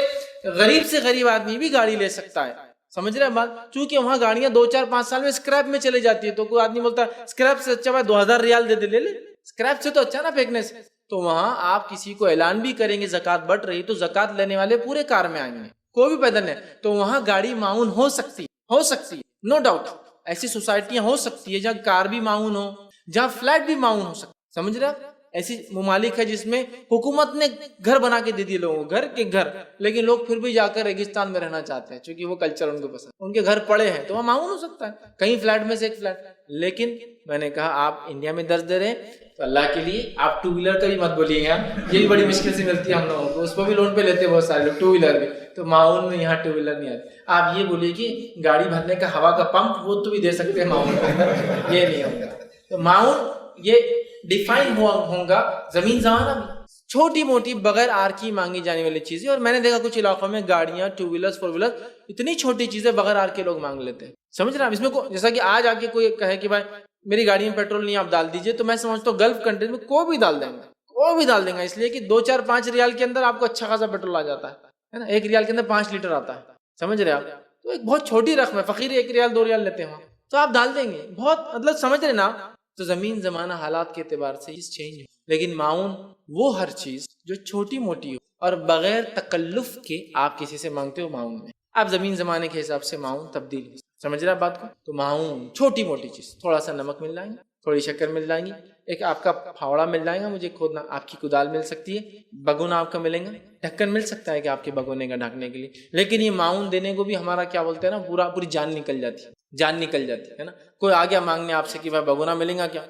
غریب آدمی بھی گاڑی لے سکتا ہے. سمجھ رہے ہیں بات؟ چونکہ وہاں گاڑیاں 2-4-5 سال میں اسکریپ میں چلے جاتی ہے. تو کوئی آدمی بولتا ہے اسکریپ سے اچھا بھائی 2000 ریال دے دے، لے لے، اسکریپ سے تو اچھا نا پھینکنے سے. تو وہاں آپ کسی کو اعلان بھی کریں گے زکوٰۃ بٹ رہی، تو زکوٰۃ لینے والے پورے کار میں آئیں گے، کوئی بھی پیدل نہیں. تو وہاں گاڑی معاون ہو سکتی ہے، نو ڈاؤٹ. ایسی سوسائٹیاں ہو سکتی ہے جہاں کار بھی معاون ہو، جہاں فلیٹ بھی معاون ہو سکتا. سمجھ رہے آپ؟ ایسی ممالک ہے جس میں حکومت نے گھر بنا کے دے دیے لوگوں کو، گھر کے گھر، لیکن لوگ پھر بھی جا کر ریگستان میں رہنا چاہتے ہیں چونکہ وہ کلچر ان کو پسند، ان کے گھر پڑے ہیں تو وہ معاون ہو سکتا ہے کہیں فلیٹ میں سے ایک فلیٹ. لیکن میں نے کہا آپ انڈیا میں درس دے رہے ہیں تو اللہ کے لیے آپ 2 ویلر کا بھی مت بولیے گا، یہ بھی بڑی مشکل سے ملتی ہے ہم لوگوں کو، اس کو بھی لون پہ لیتے بہت سارے لوگ 2 ویلر بھی. تو معاون میں یہاں 2 ویلر نہیں آتی. آپ یہ بولیے کہ گاڑی بھرنے کا ہوا کا پمپ وہ تو بھی دے سکتے ہیں معاون میں، یہ نہیں ہوگا. تو معاون یہ ڈیفائن ہوگا زمین زمانہ بھی. چھوٹی موٹی بغیر آر کی مانگی جانے والی چیزیں. اور میں نے دیکھا کچھ علاقوں میں گاڑیاں 2 ویلر 4 ویلر اتنی چھوٹی چیزیں بغیر آر کے لوگ مانگ لیتے ہیں. سمجھ رہے ہیں؟ اس میں جیسا کہ آج آ کے کوئی کہے کہ بھائی میری گاڑی میں پیٹرول نہیں آپ ڈال دیجئے، تو میں سمجھتا ہوں گلف کنٹری میں کوئی بھی ڈال دیں گے، اس لیے کہ 2-4-5 ریال کے اندر آپ کو اچھا خاصا پیٹرول آ جاتا ہے نا. 1 ریال کے اندر 5 لیٹر آتا ہے. سمجھ رہے آپ؟ تو ایک بہت چھوٹی رقم ہے. فقیر 1 ریال 2 ریال لیتے ہیں وہاں، تو آپ ڈال دیں گے بہت، مطلب سمجھ رہے نا. تو زمین زمانہ حالات کے اعتبار سے اس چینج. لیکن معاون وہ ہر چیز جو چھوٹی موٹی ہو اور بغیر تکلف کے آپ کسی سے مانگتے ہو معاون میں، آپ زمین زمانے کے حساب سے معاون تبدیل ہو. سمجھ رہے آپ بات کو؟ تو معاون چھوٹی موٹی چیز، تھوڑا سا نمک مل جائیں گے، تھوڑی شکر مل جائیں گی، ایک آپ کا پھاوڑا مل جائے گا مجھے کھودنا، آپ کی کدال مل سکتی ہے، بگونا آپ کا ملیں گا، ڈھکن مل سکتا ہے کہ آپ کے بگونے کا ڈھکنے کے لیے. لیکن یہ معاون دینے کو بھی ہمارا کیا بولتے ہیں نا، پوری جان نکل جاتی ہے نا. کوئی آ گیا مانگنے آپ سے کہ بھائی بگونا ملیں گا کیا؟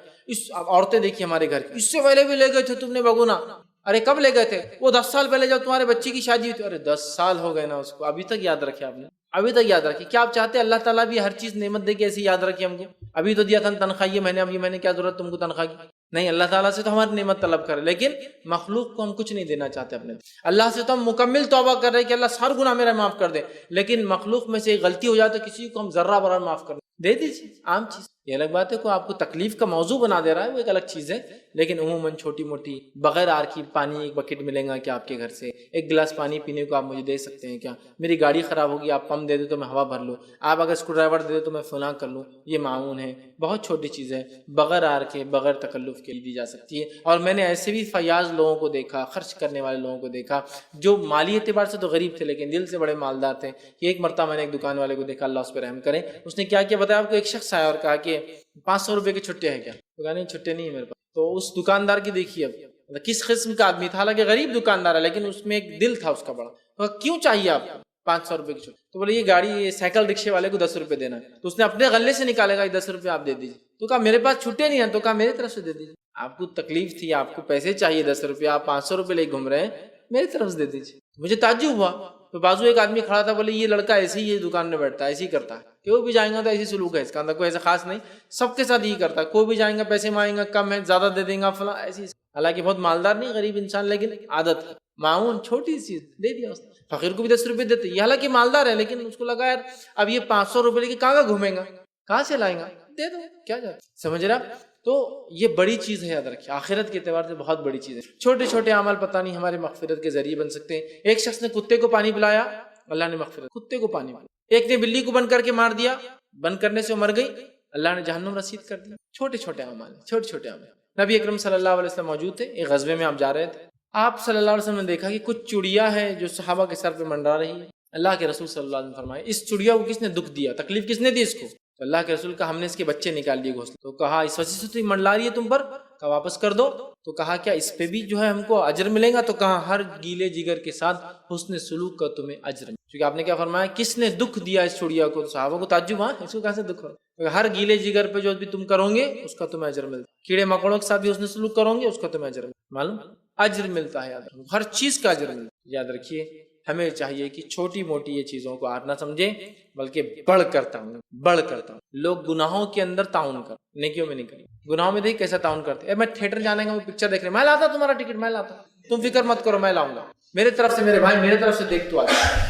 عورتیں دیکھیے ہمارے گھر کی، اس سے پہلے بھی لے گئے تھے تم نے بگونا. ارے کب لے گئے تھے؟ وہ 10 سال پہلے جب تمہارے بچی کی شادی ہوئی تھی. ارے 10 سال ہو گئے نا اس کو، ابھی تک یاد رکھے آپ نے، ابھی تک یاد رکھے. کیا آپ چاہتے ہیں اللہ تعالیٰ بھی ہر چیز نعمت دے کے ایسی یاد رکھے ہم کو؟ ابھی تو دیا تھا تنخواہ یہ مہینے، اب یہ مہینے کیا ضرورت تم کو تنخواہ کی؟ نہیں، اللہ تعالیٰ سے تو ہماری نعمت طلب کرے، لیکن مخلوق کو ہم کچھ نہیں دینا چاہتے اپنے. اللہ سے تو ہم مکمل توبہ کر رہے ہیں کہ اللہ سارا گناہ میرا معاف کر دے، لیکن مخلوق میں سے ایک غلطی ہو جائے تو کسی کو ہم ذرہ برابر معاف کر دے دیجیے، عام چیز. یہ الگ بات ہے، کوئی آپ کو تکلیف کا موضوع بنا دے رہا ہے وہ ایک الگ چیز ہے. لیکن عموماً چھوٹی موٹی بغیر آر کی پانی ایک بکٹ ملے گا کہ آپ کے گھر سے 1 گلاس پانی پینے کو آپ مجھے دے سکتے ہیں کیا؟ میری گاڑی خراب ہوگی آپ پمپ دے دو تو میں ہوا بھر لوں، آپ اگر اسکرو ڈرائیور دے دو تو میں فلاں کر لوں. یہ معاون ہے، بہت چھوٹی چیز ہے، بغیر آر کے بغیر تکلف کے دی جا سکتی ہے. اور میں نے ایسے بھی فیاض لوگوں کو دیکھا، خرچ کرنے والے لوگوں کو دیکھا جو مالی اعتبار سے تو غریب تھے لیکن دل سے بڑے مالدار تھے. ایک مرتبہ میں نے ایک دکان والے کو دیکھا، اللہ اس پہ رحم کرے، اس نے کیا بتایا آپ کو، ایک شخص آیا اور کہا کہ 500 روپے کی چھٹے ہیں کیا؟ تو کہا نہیں چھٹے نہیں ہے میرے پاس. تو اس دکاندار کی دیکھیے اب کس قسم کا آدمی تھا، حالانکہ غریب دکاندار ہے لیکن اس میں ایک دل تھا اس کا بڑا. تو کیوں چاہیے آپ کو 500 روپے کی چھٹی؟ تو بولے یہ گاڑی، یہ سائیکل رکشے والے کو 10 روپے دینا ہے. تو اس نے اپنے غلے سے نکالے گا 10 روپے آپ دے دیجیے. تو کہا میرے پاس چھٹے نہیں ہیں. تو کہا میری طرف سے دے دیجیے، آپ کو تکلیف تھی، آپ کو پیسے چاہیے 10 روپے، آپ 500 روپے لے گھوم رہے ہیں، میری طرف سے دے دیجیے. مجھے تعجب ہوا. تو بازو ایک آدمی کھڑا تھا، بولے یہ لڑکا ایسے ہی یہ دکان میں بیٹھتا ہے، ایسے ہی کرتا ہے، کہ بھی جائیں گا تو ایسی سلوک ہے اس کا، اندر کوئی ایسا خاص نہیں، سب کے ساتھ یہی کرتا ہے، کوئی بھی جائیں گا پیسے مانگیں گا کم ہے زیادہ دے دیں گا فلاں، ایسی. حالانکہ بہت مالدار نہیں، غریب انسان، لیکن عادت ہے. معاون چھوٹی چیز دے دیا اس نے. فقیر کو بھی 10 روپے دیتے، یہ حالانکہ مالدار ہے لیکن اس کو لگا یار اب یہ 500 روپے لے کے کہاں گھومے گا، کہاں سے لائیں گا، دے دو کیا جاتا. سمجھ رہا؟ تو یہ بڑی چیز ہے، یاد رکھیے آخرت کے اعتبار سے بہت بڑی چیز ہے. چھوٹے چھوٹے عمل پتہ نہیں ہمارے مغفرت کے ذریعے بن سکتے ہیں. ایک شخص نے کتے کو پانی پلایا، اللہ نے مغفرت، کتے کو پانی پلایا. ایک نے بلی کو بند کر کے مار دیا، بند کرنے سے وہ مر گئی، اللہ نے جہنم رسید کر دیا. چھوٹے چھوٹے عمل، چھوٹے چھوٹے عمل. نبی اکرم صلی اللہ علیہ وسلم موجود تھے، ایک غزوے میں آپ جا رہے تھے، آپ صلی اللہ علیہ وسلم نے دیکھا کہ کچھ چڑیا ہے جو صحابہ کے سر پہ منڈرا رہی ہے. اللہ کے رسول صلی اللہ علیہ وسلم فرمائے اس چڑیا کو کس نے دکھ دیا، تکلیف کس نے دی اس کو؟ تو اللہ کے رسول کا ہم نے اس کے بچے نکال دیے گھونسلے. تو کہا اس وجہ سے تو منڈلا رہی ہے تم پر، کہا واپس کر دو. تو کہا کیا اس پہ بھی جو ہے ہم کو اجر ملے گا؟ تو کہا ہر گیلے جگر کے ساتھ حسن سلوک کا تمہیں اجر ملے. کیونکہ آپ نے کیا فرمایا، کس نے دکھ دیا اس چڑیا کو؟ صحابہ کو تعجب، ہاں اس کو کیسے دکھ ہو؟ ہر گیلے جگر پہ جو بھی تم کرو گے اس کا تمہیں اجر ملتا ہے. کیڑے مکوڑوں کے ساتھ بھی حسن سلوک کرو گے اس کا تمہیں اجر ملتا ہے. معلوم اجر ملتا ہے، ہر چیز کا اجر ملتا ہے. یاد رکھیے ہمیں چاہیے کہ چھوٹی موٹی یہ چیزوں کو آر نہ سمجھیں، بلکہ بڑھ کرتا ہوں. لوگ گناہوں کے اندر تعاون کر، نیکیوں میں نہیں کریں. گناہوں میں دیکھ کیسا تعاون کرتے ہیں. میں تھیٹر جانے کا، پکچر دیکھ رہے، میں لاتا تمہارا ٹکٹ، میں لاتا، تم فکر مت کرو میں لاؤں گا. میرے طرف سے، میرے بھائی میرے طرف سے دیکھ تو آ جائے.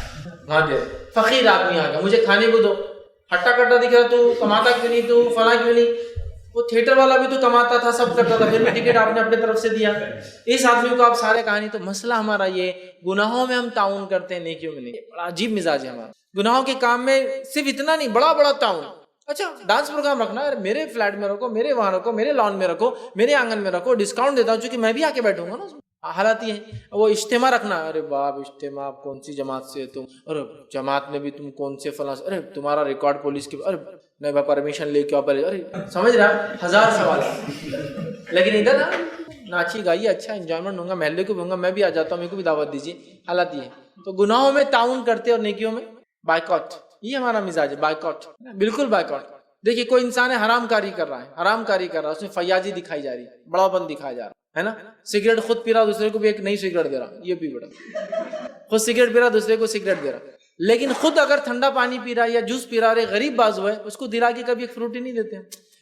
ہاں دے فقیر آدمی آ گیا، مجھے کھانے کو دو. ہٹا کٹا دکھ رہا، تو کماتا کیوں نہیں، تو فلاں کیوں نہیں. وہ تھیٹر والا بھی تو کماتا تھا، سب کرتا تھا، پھر بھی ٹکٹ آپ نے اپنے طرف سے دیا. اس آدمی کو آپ سارے کہانی. تو مسئلہ ہمارا یہ، گناہوں میں ہم تعاون کرتے ہیں، نیکیوں میں نہیں. بڑا عجیب مزاج ہے ہمارا. گناہوں کے کام میں صرف اتنا نہیں، بڑا بڑا تعاون. اچھا ڈانس پروگرام رکھنا ہے، میرے فلیٹ میں رکھو، میرے وہاں رکھو، میرے لان میں رکھو، میرے آنگن میں رکھو، ڈسکاؤنٹ دیتا ہوں چونکہ میں بھی آ کے بیٹھوں گا نا. حالات یہ ہے. وہ اجتماع رکھنا، ارے باپ اجتماع، آپ کون سی جماعت سے تم؟ ارے جماعت میں بھی تم کون سے فلاں، ارے تمہارا ریکارڈ پولیس کے، ارے نہیں میں پرمیشن لے کے آؤ. ارے سمجھ رہا، ہزار سوال. لیکن ادھر نا ناچی گائی، اچھا انجوائمنٹ ہوں گا، محلے کو بھی ہوں گا، میں بھی آ جاتا ہوں، میرے کو بھی دعوت دیجیے. حالات یہ ہے. تو گناہوں میں تعاون کرتے اور نیکیوں میں بائیکاٹ. یہ ہمارا مزاج ہے، بائیکاٹ، بالکل بائیکاٹ. دیکھیے کوئی انسان ہے حرام کاری کر رہا ہے، حرام کاری کر رہا ہے، اس میں فیاضی دکھائی جا رہی ہے، بڑا پن دکھایا جا رہا ہے نا. سگریٹ خود پی رہا، دوسرے کو بھی ایک نئی سگریٹ دے رہا، یہ بھی بڑا. خود سگریٹ پی رہا، دوسرے کو سگریٹ دے رہا. لیکن خود اگر ٹھنڈا پانی پی رہا ہے یا جوس پی رہا ہے، غریب بازو ہے، اس کو دلا کے کبھی ایک فروٹی نہیں دیتے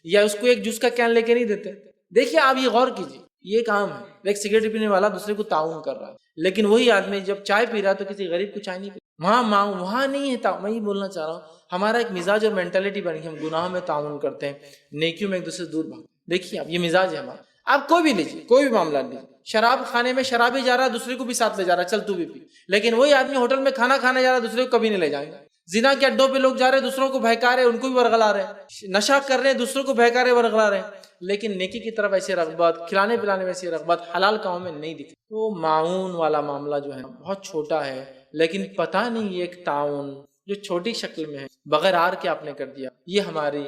یا اس کو ایک جوس کا کین لے کے نہیں دیتے. دیکھیے آپ یہ غور کیجیے، یہ کام ہے. ایک سگریٹ پینے والا دوسرے کو تعاون کر رہا ہے، لیکن وہی آدمی جب چائے پی رہا ہے تو کسی غریب کو چائے نہیں پی. وہاں نہیں ہے. میں یہ بولنا چاہ رہا ہوں، ہمارا ایک مزاج اور مینٹلٹی بن گئی، ہم گناہوں میں تعاون کرتے ہیں، نیکیوں میں ایک دوسرے سے دور بھاگ. دیکھیے آپ یہ مزاج ہے ہمارا. آپ کوئی بھی لیجیے، کوئی بھی معاملہ لیجیے. شراب خانے میں شرابی جا رہا ہے، دوسرے کو بھی ساتھ لے جا رہا ہے، چل تو بھی پی. لیکن وہی آدمی ہوٹل میں کھانا کھانے جا رہا ہے، دوسرے کو کبھی نہیں لے جائیں گے. زنا کے اڈوں پہ لوگ جا رہے ہیں، دوسروں کو بہکا رہے ہیں، ان کو بھی ورغلا رہے ہیں. نشہ کر رہے ہیں، دوسروں کو بہکا رہے، ورغلا رہے ہیں. لیکن نیکی کی طرف ایسی رغبت، کھلانے پلانے میں ایسی رغبت حلال کاموں میں نہیں دکھتی. تو معاون والا معاملہ جو ہے بہت چھوٹا ہے، لیکن پتہ نہیں یہ ایک تعاون جو چھوٹی شکل میں ہے، بغیر آر کے آپ نے کر دیا، یہ ہماری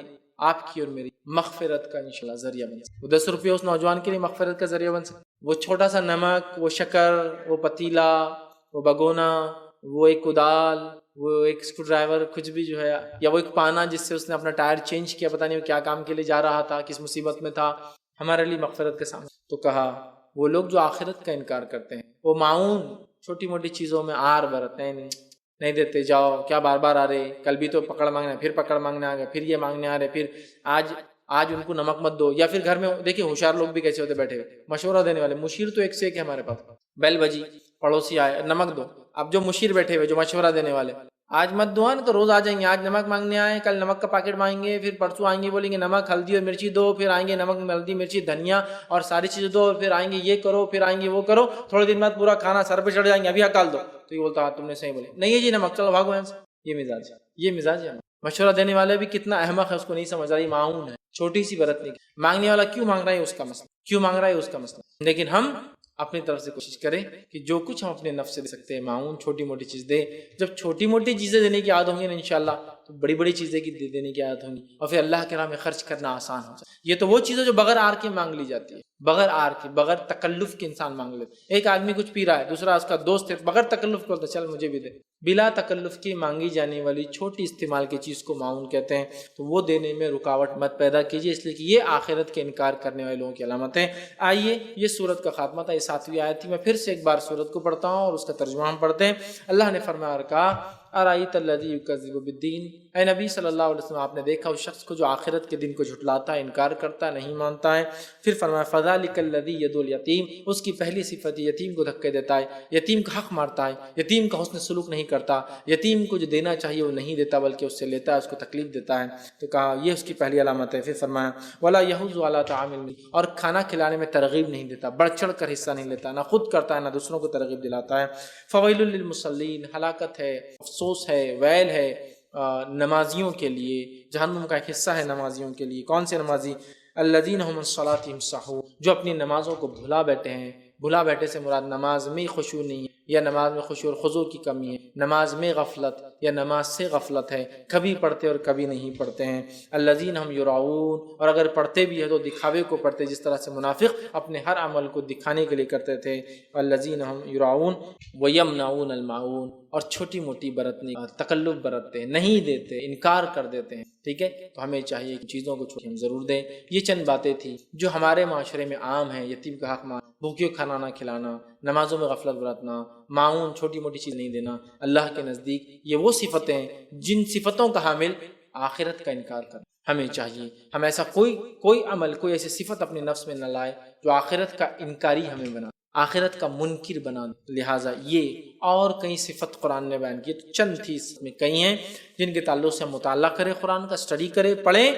آپ کی اور میری مغفرت کا انشاءاللہ ذریعہ بن سکتا. وہ 10 روپے اس نوجوان کے لیے مغفرت کا ذریعہ بن سکتا. وہ چھوٹا سا نمک، وہ شکر، وہ پتیلا، وہ بگونا، وہ ایک کدال، وہ ایک اسکرو ڈرائیور، کچھ بھی جو ہے، یا وہ ایک پانا جس سے اس نے اپنا ٹائر چینج کیا، پتہ نہیں وہ کیا کام کے لیے جا رہا تھا، کس مصیبت میں تھا، ہمارے لیے مغفرت کے سامنے. تو کہا وہ لوگ جو آخرت کا انکار کرتے ہیں، وہ معاون چھوٹی موٹی چیزوں میں آر برتتے ہیں، نہیں دیتے، جاؤ کیا بار بار آ رہے، کل بھی تو پکڑ مانگنا، پھر پکڑ مانگنے آ گئے، پھر یہ مانگنے آ رہے، پھر آج ان کو نمک مت دو. یا پھر گھر میں دیکھیے ہوشیار لوگ بھی کیسے ہوتے بیٹھے ہوئے، مشورہ دینے والے. مشیر تو ایک سے ایک ہے ہمارے پاس. بیل بجی، پڑوسی آئے، نمک دو. اب جو مشیر بیٹھے ہوئے، جو مشورہ دینے والے، آج مت دو نا تو روز آ جائیں گے. آج نمک مانگنے آئے، کل نمک کا پیکٹ مانگیں گے، پھر پرسوں آئیں گے بولیں گے نمک ہلدی اور مرچی دو، پھر آئیں گے نمک ہلدی مرچی دھنیا اور ساری چیزیں دو، اور پھر آئیں گے یہ کرو، پھر آئیں گے وہ کرو. تھوڑے دن بعد پورا کھانا سر پہ چڑھ جائیں گے، ابھی ہکال دو. تو یہ بولتا تم نے صحیح بولے، نہیں ہے جی نمک، چلو بھاگو یہاں سے. یہ مزاج ہے. مشورہ دینے والے بھی کتنا احمق ہے، اس کو نہیں سمجھ رہا. یہ معاون ہے، چھوٹی سی برتنے کی. مانگنے والا کیوں مانگ رہا ہے اس کا مسئلہ، کیوں مانگ رہا ہے اس کا مسئلہ. لیکن ہم اپنی طرف سے کوشش کریں کہ جو کچھ ہم اپنے نفس سے دے سکتے ہیں، معاون چھوٹی موٹی چیز دیں. جب چھوٹی موٹی چیزیں دینے کی عادت ہوں گی نا انشاءاللہ، تو بڑی بڑی چیزیں کی دینے کی عادت ہوں گی، اور پھر اللہ کے راہ میں خرچ کرنا آسان ہو جائے. یہ تو وہ چیزیں جو بغیر آر کے مانگ لی جاتی ہے، بغیر آر کے، بغیر تکلف کے انسان مانگ لیتا. ایک آدمی کچھ پی رہا ہے، دوسرا اس کا دوست ہے، بغیر تکلف کو چل مجھے بھی دے. بلا تکلف کی مانگی جانے والی چھوٹی استعمال کی چیز کو معاون کہتے ہیں. تو وہ دینے میں رکاوٹ مت پیدا کیجیے، اس لیے کہ یہ آخرت کے انکار کرنے والے لوگوں کی علامت ہیں. آئیے یہ سورت کا خاتمہ تھا، یہ 7ویں آیت تھی. میں پھر سے ایک بار سورت کو پڑھتا ہوں اور اس کا ترجمہ ہم پڑھتے ہیں. اللہ نے فرمایا اور کہا ارائیت الذی یکذب بالدین، اے نبی صلی اللہ علیہ وسلم آپ نے دیکھا اس شخص کو جو آخرت کے دن کو جھٹلاتا ہے، انکار کرتا ہے، نہیں مانتا ہے. پھر فرمایا فذلک الذی یدعو الیتیم، اس کی پہلی صفت یتیم کو دھکے دیتا ہے، یتیم کا حق مارتا ہے، یتیم کا حسن سلوک نہیں کرتا، یتیم کو جو دینا چاہیے وہ نہیں دیتا بلکہ اس سے لیتا ہے، اس کو تکلیف دیتا ہے. تو کہا یہ اس کی پہلی علامت ہے. پھر فرمایا ولا یحض علی طعام المسکین، اور کھانا کھلانے میں ترغیب نہیں دیتا، بڑھ چڑھ کر حصہ نہیں لیتا، نہ خود کرتا ہے نہ دوسروں کو ترغیب دلاتا ہے. فویل للمصلین، ہلاکت ہے، افسوس ہے، ویل ہے نمازیوں کے لیے، جہنم کا ایک حصہ ہے نمازیوں کے لیے. کون سے نمازی؟ الذین هم عن صلاتهم ساہون، جو اپنی نمازوں کو بھلا بیٹھے ہیں. بھلا بیٹھے سے مراد نماز میں خشوع نہیں ہے، یا نماز میں خشوع اور خضوع کی کمی ہے، نماز میں غفلت یا نماز سے غفلت ہے، کبھی پڑھتے اور کبھی نہیں پڑھتے ہیں۔ الذین ہم یراؤون، اور اگر پڑھتے بھی ہیں تو دکھاوے کو پڑھتے، جس طرح سے منافق اپنے ہر عمل کو دکھانے کے لیے کرتے تھے۔ الذین ہم یراؤون ویمنعون الماعون، اور چھوٹی موٹی برتنے تکلف برتتے ہیں، نہیں دیتے، انکار کر دیتے ہیں، ٹھیک ہے۔ تو ہمیں چاہیے کہ چیزوں کو ہم ضرور دیں۔ یہ چند باتیں تھیں جو ہمارے معاشرے میں عام ہیں، یتیم کا حق ماننا، بھوکیوں کھانا نہ کھلانا، نمازوں میں غفلت برتنا، معاون چھوٹی موٹی چیز نہیں دینا، اللہ کے نزدیک یہ وہ صفتیں ہیں جن صفتوں کا حامل آخرت کا انکار کرنا۔ ہمیں چاہیے ہم ایسا کوئی عمل، کوئی ایسی صفت اپنے نفس میں نہ لائے جو آخرت کا انکاری ہمیں بنا، آخرت کا منکر بنا۔ لہٰذا یہ اور کئی صفت قرآن نے بیان کی، تو چند تھی، اس میں کئی ہیں جن کے تعلق سے ہم مطالعہ کریں، قرآن کا اسٹڈی کریں، پڑھیں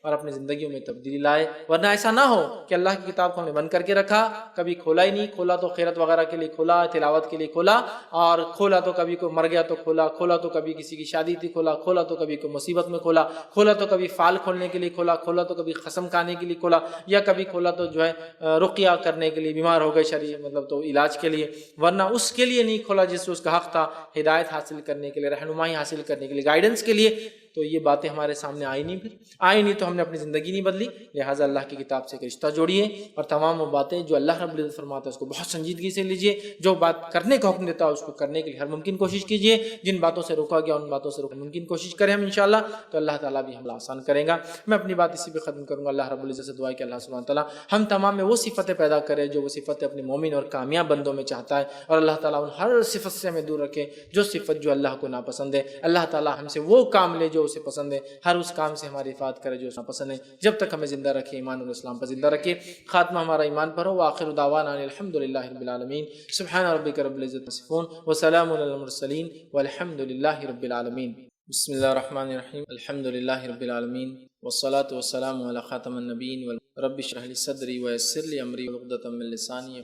اور اپنی زندگیوں میں تبدیلی لائے۔ ورنہ ایسا نہ ہو کہ اللہ کی کتاب کو ہم نے بند کر کے رکھا، کبھی کھولا ہی نہیں، کھولا تو خیرت وغیرہ کے لیے کھولا، تلاوت کے لیے کھولا، اور کھولا تو کبھی کوئی مر گیا تو کھولا، کھولا تو کبھی کسی کی شادی تھی کھولا، کھولا تو کبھی کوئی مصیبت میں کھولا، کھولا تو کبھی فال کھولنے کے لیے کھولا، کھولا تو کبھی قسم کھانے کے لیے کھولا، یا کبھی کھولا تو جو ہے رقیہ کرنے کے لیے، بیمار ہو گئے شرعی مطلب تو علاج کے لیے، ورنہ اس کے لیے نہیں کھولا جس سے اس کا حق تھا، ہدایت حاصل کرنے کے لیے، رہنمائی حاصل کرنے کے لیے، گائیڈنس کے لیے۔ تو یہ باتیں ہمارے سامنے آئی نہیں، پھر آئی نہیں تو ہم نے اپنی زندگی نہیں بدلی۔ لہٰذا اللہ کی کتاب سے ایک رشتہ جوڑیے، اور تمام وہ باتیں جو اللہ رب العزت فرماتا ہے اس کو بہت سنجیدگی سے لیجیے، جو بات کرنے کا حکم دیتا ہے اس کو کرنے کے لیے ہر ممکن کوشش کیجیے، جن باتوں سے روکا گیا ان باتوں سے روکنے کی ممکن کوشش کریں ہم انشاءاللہ، تو اللہ تعالیٰ بھی ہمیں آسان کرے گا۔ میں اپنی بات اسی پہ ختم کروں گا۔ اللہ رب العزت سے دعا ہے کہ اللہ سبحانہ تعالیٰ ہم تمام میں وہ صفتیں پیدا کرے جو وہ صفتیں اپنے مومن اور کامیاب بندوں میں چاہتا ہے، اور اللہ تعالیٰ ان ہر صفت سے ہمیں دور رکھے جو صفت جو اللہ کو ناپسند ہے۔ اللہ تعالیٰ ہم سے وہ کام لے جو اسے پسند ہے، ہر اس کام سے ہماری حفاظت کرے جو اسے پسند ہے، جب تک ہمیں زندہ رکھے، ایمان اور اسلام پر زندہ رکھے، خاتمہ ہمارا ایمان پر ہو۔ وآخر دعوانا الحمدللہ رب العالمین، سبحان ربک رب العزت عما یصفون، وسلام علی المرسلین، والحمدللہ رب العالمین۔ بسم اللہ الرحمن الرحیم، الحمدللہ رب العالمین، والصلاة والسلام علی خاتم النبیین، رب اشرح لی صدری ویسر لی امری واحلل عقدۃ من لسانی۔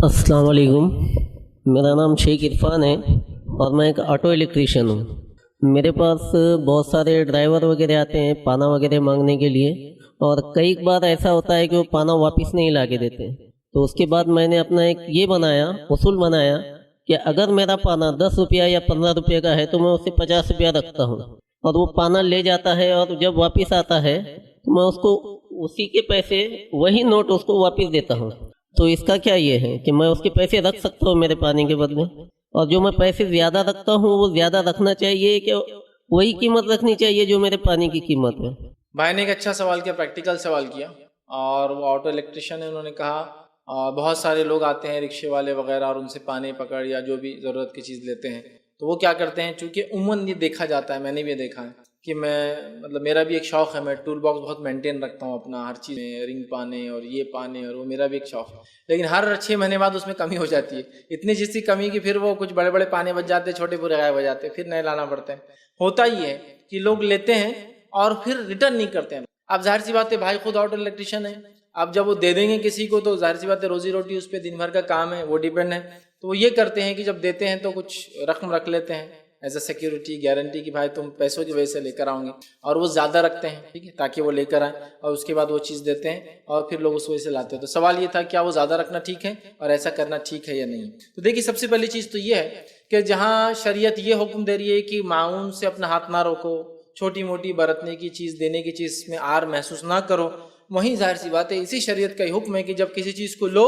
السلام علیکم، میرا نام شیخ عرفان ہے اور میں ایک آٹو الیکٹریشین ہوں۔ میرے پاس بہت سارے ڈرائیور وغیرہ آتے ہیں پانا وغیرہ مانگنے کے لیے، اور کئی بار ایسا ہوتا ہے کہ وہ پانا واپس نہیں لا کے دیتے۔ تو اس کے بعد میں نے اپنا ایک یہ اصول بنایا کہ اگر میرا پانا 10 روپیہ یا 15 روپیہ کا ہے تو میں اسے 50 روپیہ رکھتا ہوں، اور وہ پانا لے جاتا ہے، اور جب واپس آتا ہے تو میں اس کو اسی کے پیسے، وہی نوٹ اس کو واپس دیتا ہوں۔ تو اس کا کیا یہ ہے کہ میں اس کے پیسے رکھ سکتا ہوں میرے پانی کے بدلے، اور جو میں پیسے زیادہ رکھتا ہوں وہ زیادہ رکھنا چاہیے کہ وہی قیمت رکھنی چاہیے جو میرے پانی کی قیمت ہے؟ بھائی نے ایک اچھا سوال کیا، پریکٹیکل سوال کیا، اور وہ آٹو الیکٹریشین ہے، انہوں نے کہا بہت سارے لوگ آتے ہیں رکشے والے وغیرہ، اور ان سے پانی پکڑ یا جو بھی ضرورت کی چیز لیتے ہیں، تو وہ کیا کرتے ہیں، چونکہ عموماً یہ دیکھا جاتا ہے، میں نے بھی یہ دیکھا ہے کہ میرا بھی ایک شوق ہے، میں ٹول باکس بہت مینٹین رکھتا ہوں اپنا، ہر چیز میں رنگ پانے اور یہ پانے، اور وہ میرا بھی ایک شوق ہے، لیکن ہر 6 مہینے بعد اس میں کمی ہو جاتی ہے، اتنی جس کی کمی کہ پھر وہ کچھ بڑے بڑے پانے بچ جاتے ہیں، چھوٹے پورے غائب ہو جاتے ہیں، پھر نئے لانا پڑتے ہیں۔ ہوتا ہی ہے کہ لوگ لیتے ہیں اور پھر ریٹرن نہیں کرتے ہیں۔ اب ظاہر سی بات ہے بھائی خود آٹو الیکٹریشین ہے، اب جب وہ دے دیں گے کسی کو تو ظاہر سی بات ہے روزی روٹی اس پہ دن بھر کا کام ہے، وہ ڈیپینڈ ہے، تو وہ یہ کرتے ہیں کہ جب دیتے ہیں تو کچھ رقم رکھ لیتے ہیں ایز اے سیکیورٹی، گارنٹی کہ بھائی تم پیسوں کی وجہ سے لے کر آؤں گے، اور وہ زیادہ رکھتے ہیں، ٹھیک ہے، تاکہ وہ لے کر آئیں، اور اس کے بعد وہ چیز دیتے ہیں اور پھر لوگ اس وجہ سے لاتے ہیں۔ تو سوال یہ تھا کیا وہ زیادہ رکھنا ٹھیک ہے اور ایسا کرنا ٹھیک ہے یا نہیں؟ تو دیکھیے سب سے پہلی چیز تو یہ ہے کہ جہاں شریعت یہ حکم دے رہی ہے کہ معاون سے اپنا ہاتھ نہ روکو، چھوٹی موٹی برتنے کی چیز، دینے کی چیز میں عار محسوس نہ کرو، وہیں ظاہر سی بات ہے اسی شریعت کا حکم ہے کہ جب کسی چیز کو لو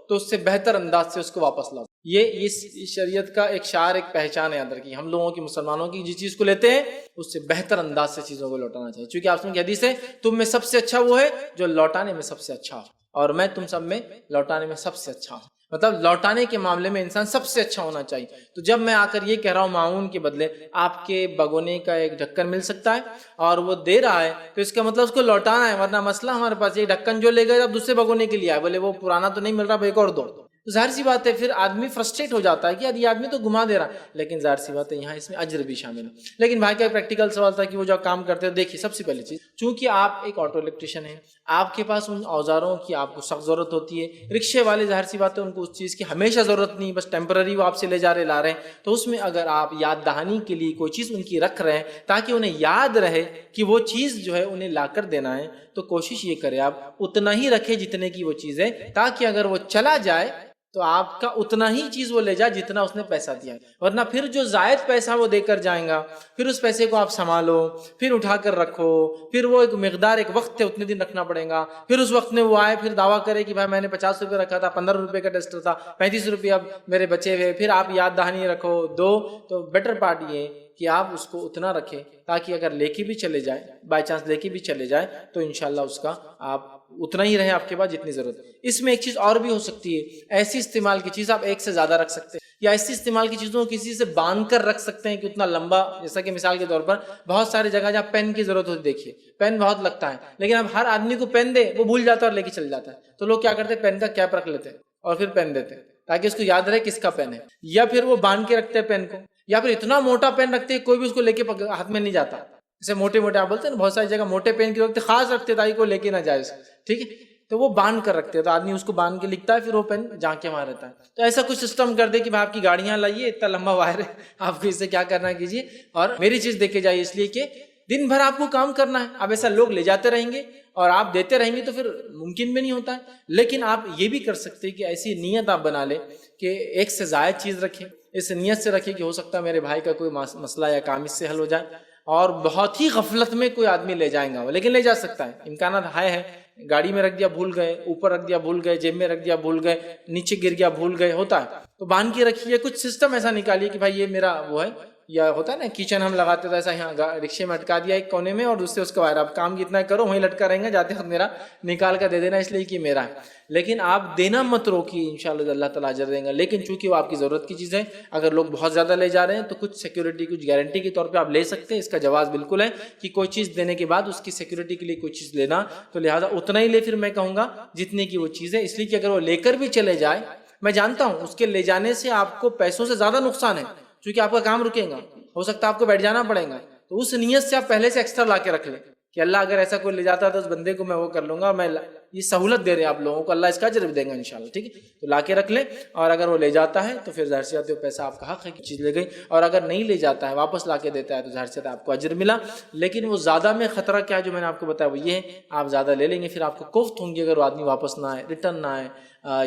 تو اس سے بہتر انداز سے اس کو واپس لاؤ۔ یہ اس شریعت کا ایک شعار، ایک پہچان ہے اندر کی، ہم لوگوں کی، مسلمانوں کی، جس چیز کو لیتے ہیں اس سے بہتر انداز سے چیزوں کو لوٹانا چاہیے، چونکہ آپ کی حدیث ہے تم میں سب سے اچھا وہ ہے جو لوٹانے میں سب سے اچھا ہو، اور میں تم سب میں لوٹانے میں سب سے اچھا ہوں، مطلب لوٹانے کے معاملے میں انسان سب سے اچھا ہونا چاہیے۔ تو جب میں آ کر یہ کہہ رہا ہوں معاون کے بدلے آپ کے بگونے کا ایک ڈھکن مل سکتا ہے اور وہ دے رہا ہے تو اس کا مطلب اس کو لوٹانا ہے، ورنہ مسئلہ ہمارے پاس یہ ڈھکن جو لے گئے اب دوسرے بگونے کے لیے آئے، بولے وہ پرانا تو نہیں مل رہا، ایک اور دو، تو ظاہر سی بات ہے پھر آدمی فرسٹریٹ ہو جاتا ہے کہ یار یہ آدمی تو گھما دے رہا ہے، لیکن ظاہر سی بات ہے یہاں اس میں اجر بھی شامل ہے۔ لیکن بھائی کا پریکٹیکل سوال تھا کہ وہ جو کام کرتے ہیں، دیکھیے سب سے پہلی چیز، چونکہ آپ ایک آٹو الیکٹریشین ہیں، آپ کے پاس ان اوزاروں کی آپ کو سخت ضرورت ہوتی ہے، رکشے والے ظاہر سی بات ہے ان کو اس چیز کی ہمیشہ ضرورت نہیں، بس ٹیمپرری وہ آپ سے لے جا رہے لا رہے ہیں، تو اس میں اگر آپ یاد دہانی کے لیے کوئی چیز ان کی رکھ رہے ہیں تاکہ انہیں یاد رہے کہ وہ چیز جو ہے انہیں لا کر دینا ہے، تو کوشش یہ کرے آپ اتنا ہی رکھے جتنے کی وہ چیز ہے، تاکہ اگر وہ چلا جائے تو آپ کا اتنا ہی چیز وہ لے جائے جتنا اس نے پیسہ دیا ہے، ورنہ پھر جو زائد پیسہ وہ دے کر جائیں گا، پھر اس پیسے کو آپ سنبھالو، پھر اٹھا کر رکھو، پھر وہ ایک مقدار، ایک وقت ہے اتنے دن رکھنا پڑے گا، پھر اس وقت میں وہ آئے پھر دعویٰ کرے کہ بھائی میں نے 50 روپے رکھا تھا، 15 روپے کا ٹیسٹر تھا، 35 روپے اب میرے بچے ہوئے، پھر آپ یاد دہانی رکھو دو. تو بیٹر پارٹ یہ کہ آپ اس کو اتنا رکھیں تاکہ اگر لے کے بھی چلے جائے، بائی چانس لے کے بھی چلے جائے، تو انشاءاللہ اس کا آپ اتنا ہی رہے آپ کے پاس جتنی ضرورت ہے. اس میں ایک چیز اور بھی ہو سکتی ہے، ایسی استعمال کی چیز آپ ایک سے زیادہ رکھ سکتے ہیں، یا ایسی استعمال کی چیزوں کو کسی سے باندھ کر رکھ سکتے ہیں کہ اتنا لمبا، جیسا کہ مثال کے طور پر بہت ساری جگہ جہاں پین کی ضرورت ہوتی، دیکھیے پین بہت لگتا ہے، لیکن اب ہر آدمی کو پین دے وہ بھول جاتا ہے اور لے کے چل جاتا ہے، تو لوگ کیا کرتے ہیں پین کا کیپ رکھ لیتے ہیں اور پھر پین دیتے ہیں تاکہ اس کو یاد رہے کس کا پین ہے، یا پھر وہ باندھ کے رکھتے ہیں پین کو، یا پھر اتنا موٹا پین رکھتے ہیں کوئی بھی اس کو لے کے ہاتھ میں نہیں جاتا. جیسے موٹے موٹے آپ بولتے ہیں نا، بہت ساری جگہ موٹے پین کی رکھتے خاص رکھتے تاکہ کوئی لے کے نہ جائے، ٹھیک ہے، تو وہ باندھ کر رکھتے ہیں، تو آدمی اس کو باندھ کے لکھتا ہے، پھر وہ پین جا کے وہاں رہتا ہے. تو ایسا کچھ سسٹم کر دے کہ بھائی آپ کی گاڑیاں لائیے، اتنا لمبا وائر ہے، آپ کو اس سے کیا کرنا کیجیے، اور میری چیز دے کے جائیے، اس لیے کہ دن بھر آپ کو کام کرنا ہے. اب ایسا لوگ لے جاتے رہیں گے اور آپ دیتے رہیں گے تو پھر ممکن بھی نہیں ہوتا ہے. لیکن آپ یہ بھی کر سکتے ہیں کہ ایسی نیت آپ بنا لیں کہ ایک سے زائد چیز رکھیں، اس نیت سے رکھیں کہ ہو سکتا ہے میرے بھائی کا کوئی مسئلہ یا کام اس سے حل ہو جائے، اور بہت ہی غفلت میں کوئی آدمی لے جائیں گا، لیکن لے جا سکتا ہے، امکانات ہے، گاڑی میں رکھ دیا بھول گئے، اوپر رکھ دیا بھول گئے، جیب میں رکھ دیا بھول گئے، نیچے گر گیا بھول گئے، ہوتا ہے، تو باندھ کے رکھیے. کچھ سسٹم ایسا نکالیے کہ بھائی یہ میرا وہ ہے، یا ہوتا ہے نا کچن ہم لگاتے تھے ایسا، یہاں رکشے میں اٹکا دیا ایک کونے میں اور دوسرے اس کا وائر، اب کام جتنا کرو وہیں لٹکا رہیں گا، جاتے وقت میرا نکال کر دے دینا اس لیے کہ میرا ہے. لیکن آپ دینا مت روکیے، انشاءاللہ اللہ تعالیٰ اجر دیں گا. لیکن چونکہ وہ آپ کی ضرورت کی چیز ہے، اگر لوگ بہت زیادہ لے جا رہے ہیں تو کچھ سیکیورٹی، کچھ گارنٹی کے طور پہ آپ لے سکتے ہیں. اس کا جواز بالکل ہے کہ کوئی چیز دینے کے بعد اس کی سیکیورٹی کے لیے کوئی چیز لینا، تو لہٰذا اتنا ہی لے، پھر میں کہوں گا جتنے کی وہ چیز ہے. اس لیے کہ اگر وہ لے کر بھی چلے جائے، میں جانتا ہوں اس کے لے جانے سے آپ کو پیسوں سے زیادہ نقصان ہے، کیونکہ آپ کا کام رکے گا، ہو سکتا ہے آپ کو بیٹھ جانا پڑے گا. تو اس نیت سے آپ پہلے سے ایکسٹرا لا کے رکھ لیں کہ اللہ اگر ایسا کوئی لے جاتا ہے تو اس بندے کو میں وہ کر لوں گا، میں یہ سہولت دے رہے ہیں آپ لوگوں کو، اللہ اس کا اجر بھی دے گا انشاءاللہ، ٹھیک ہے. تو لا کے رکھ لیں، اور اگر وہ لے جاتا ہے تو پھر ظاہر سی بات ہے پیسہ آپ کا حق ہے کہ چیز لے گئی، اور اگر نہیں لے جاتا ہے واپس لا کے دیتا ہے تو ظاہر سی بات ہے آپ کو اجر ملا. لیکن وہ زیادہ میں خطرہ کیا ہے جو میں نے آپ کو بتایا وہ یہ ہے، آپ زیادہ لے لیں گے پھر آپ کو کوفت ہوں گی اگر وہ آدمی واپس نہ آئے، ریٹرن نہ آئے،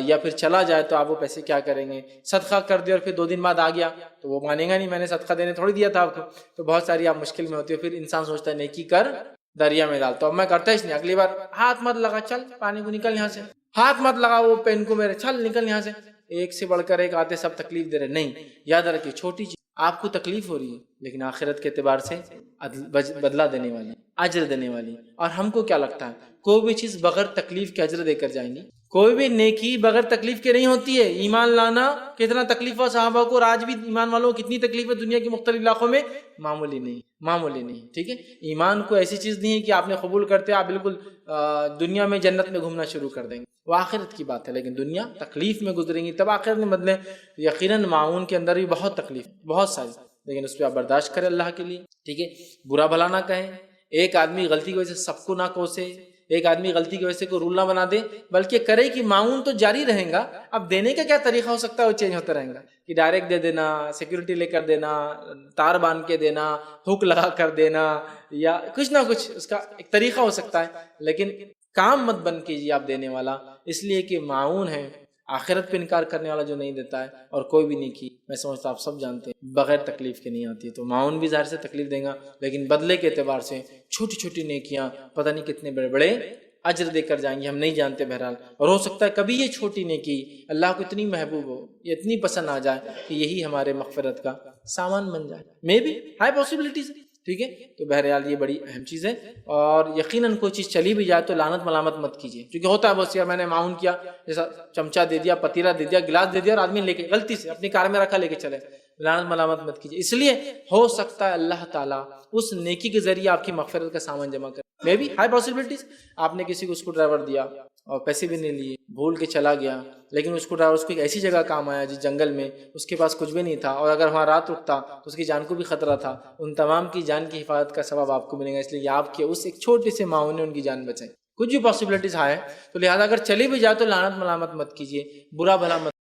یا پھر چلا جائے تو آپ وہ پیسے کیا کریں گے. صدقہ کر دیا اور پھر 2 دن بعد آ گیا تو وہ مانے گا نہیں، میں نے صدقہ دینے تھوڑی دیا تھا آپ کو. تو بہت ساری آپ مشکل میں ہوتی ہے، پھر انسان سوچتا ہے نیکی کر دریا میں ڈال. تو اب میں کرتا اس نہیں، اگلی بار ہاتھ مت لگا، چل پانی کو نکل یہاں سے، ہاتھ مت لگا وہ پین کو میرے، چل نکل یہاں سے. ایک سے بڑھ کر ایک آتے سب تکلیف دے رہے، نہیں. یاد رکھیے چھوٹی چیز آپ کو تکلیف ہو رہی ہے لیکن آخرت کے اعتبار سے بدلہ دینے والی، اجر دینے والی. اور ہم کو کیا لگتا ہے کوئی بھی چیز بغیر تکلیف کے اجر دے کر جائیں گی؟ کوئی بھی نیکی بغیر تکلیف کے نہیں ہوتی ہے. ایمان لانا کتنا تکلیف ہوا صحابہ کو، اور آج بھی ایمان والوں کو کتنی تکلیف ہے دنیا کے مختلف علاقوں میں، معمولی نہیں، معمولی نہیں، ٹھیک ہے. ایمان کو ایسی چیز نہیں ہے کہ آپ نے قبول کرتے آپ بالکل دنیا میں جنت میں گھومنا شروع کر دیں گے، وہ آخرت کی بات ہے. لیکن دنیا تکلیف میں گزریں گی تب آخرت میں بدلیں. یقیناً معاون کے اندر بھی بہت تکلیف، بہت ساری، لیکن اس پہ آپ برداشت کریں اللہ کے لیے، ٹھیک ہے. برا بھلا نہ کہیں، ایک آدمی غلطی کی وجہ سے سب کو نہ کوسے، ایک آدمی غلطی کی وجہ سے کوئی رول نہ بنا دے، بلکہ کرے کہ معاون تو جاری رہیں گا. اب دینے کا کیا طریقہ ہو سکتا ہے وہ چینج ہوتا رہیں گا، کہ ڈائریکٹ دے دینا، سیکیورٹی لے کر دینا، تار باندھ کے دینا، ہک لگا کر دینا، یا کچھ نہ کچھ اس کا ایک طریقہ ہو سکتا ہے. لیکن کام مت بن کیجیے آپ دینے والا، اس لیے کہ معاون ہے، آخرت پہ انکار کرنے والا جو نہیں دیتا ہے. اور کوئی بھی نیکی میں سمجھتا آپ سب جانتے ہیں بغیر تکلیف کے نہیں آتی. تو معاون بھی ظاہر سے تکلیف دے گا، لیکن بدلے کے اعتبار سے چھوٹی چھوٹی نیکیاں پتہ نہیں کتنے بڑے بڑے اجر دے کر جائیں گے، ہم نہیں جانتے. بہرحال، اور ہو سکتا ہے کبھی یہ چھوٹی نیکی اللہ کو اتنی محبوب ہو، یہ اتنی پسند آ جائے کہ یہی ہمارے مغفرت کا سامان بن جائے. میں بھی ہائی پاسبلٹیز، ٹھیک ہے. تو بہرحال یہ بڑی اہم چیز ہے. اور یقیناً کوئی چیز چلی بھی جائے تو لعنت ملامت مت کیجیے، کیونکہ ہوتا ہے بہت سی، میں نے معاون کیا، جیسا چمچہ دے دیا، پتیلا دے دیا، گلاس دے دیا، اور آدمی لے کے غلطی سے اپنی کار میں رکھا لے کے چلے. لعنت ملامت مت کیجیے، اس لیے ہو سکتا ہے اللہ تعالیٰ اس نیکی کے ذریعے آپ کی مغفرت کا سامان جمع کرے. میں بھی ہائی پاسبلٹیز، آپ نے کسی کو اسکرو ڈرائیور دیا اور پیسے بھی نہیں لیے، بھول کے چلا گیا، لیکن اسکرو ڈرائیور اس کو ایک ایسی جگہ کام آیا جس جنگل میں اس کے پاس کچھ بھی نہیں تھا، اور اگر وہاں رات رکتا تو اس کی جان کو بھی خطرہ تھا. ان تمام کی جان کی حفاظت کا ثواب آپ کو ملے گا، اس لیے آپ کے اس ایک چھوٹے سے معاون نے ان کی جان بچائی. کچھ بھی پاسبلٹیز ہے، تو لہٰذا اگر چلی بھی جائے تو لعنت ملامت مت کیجیے، برا بھلا مت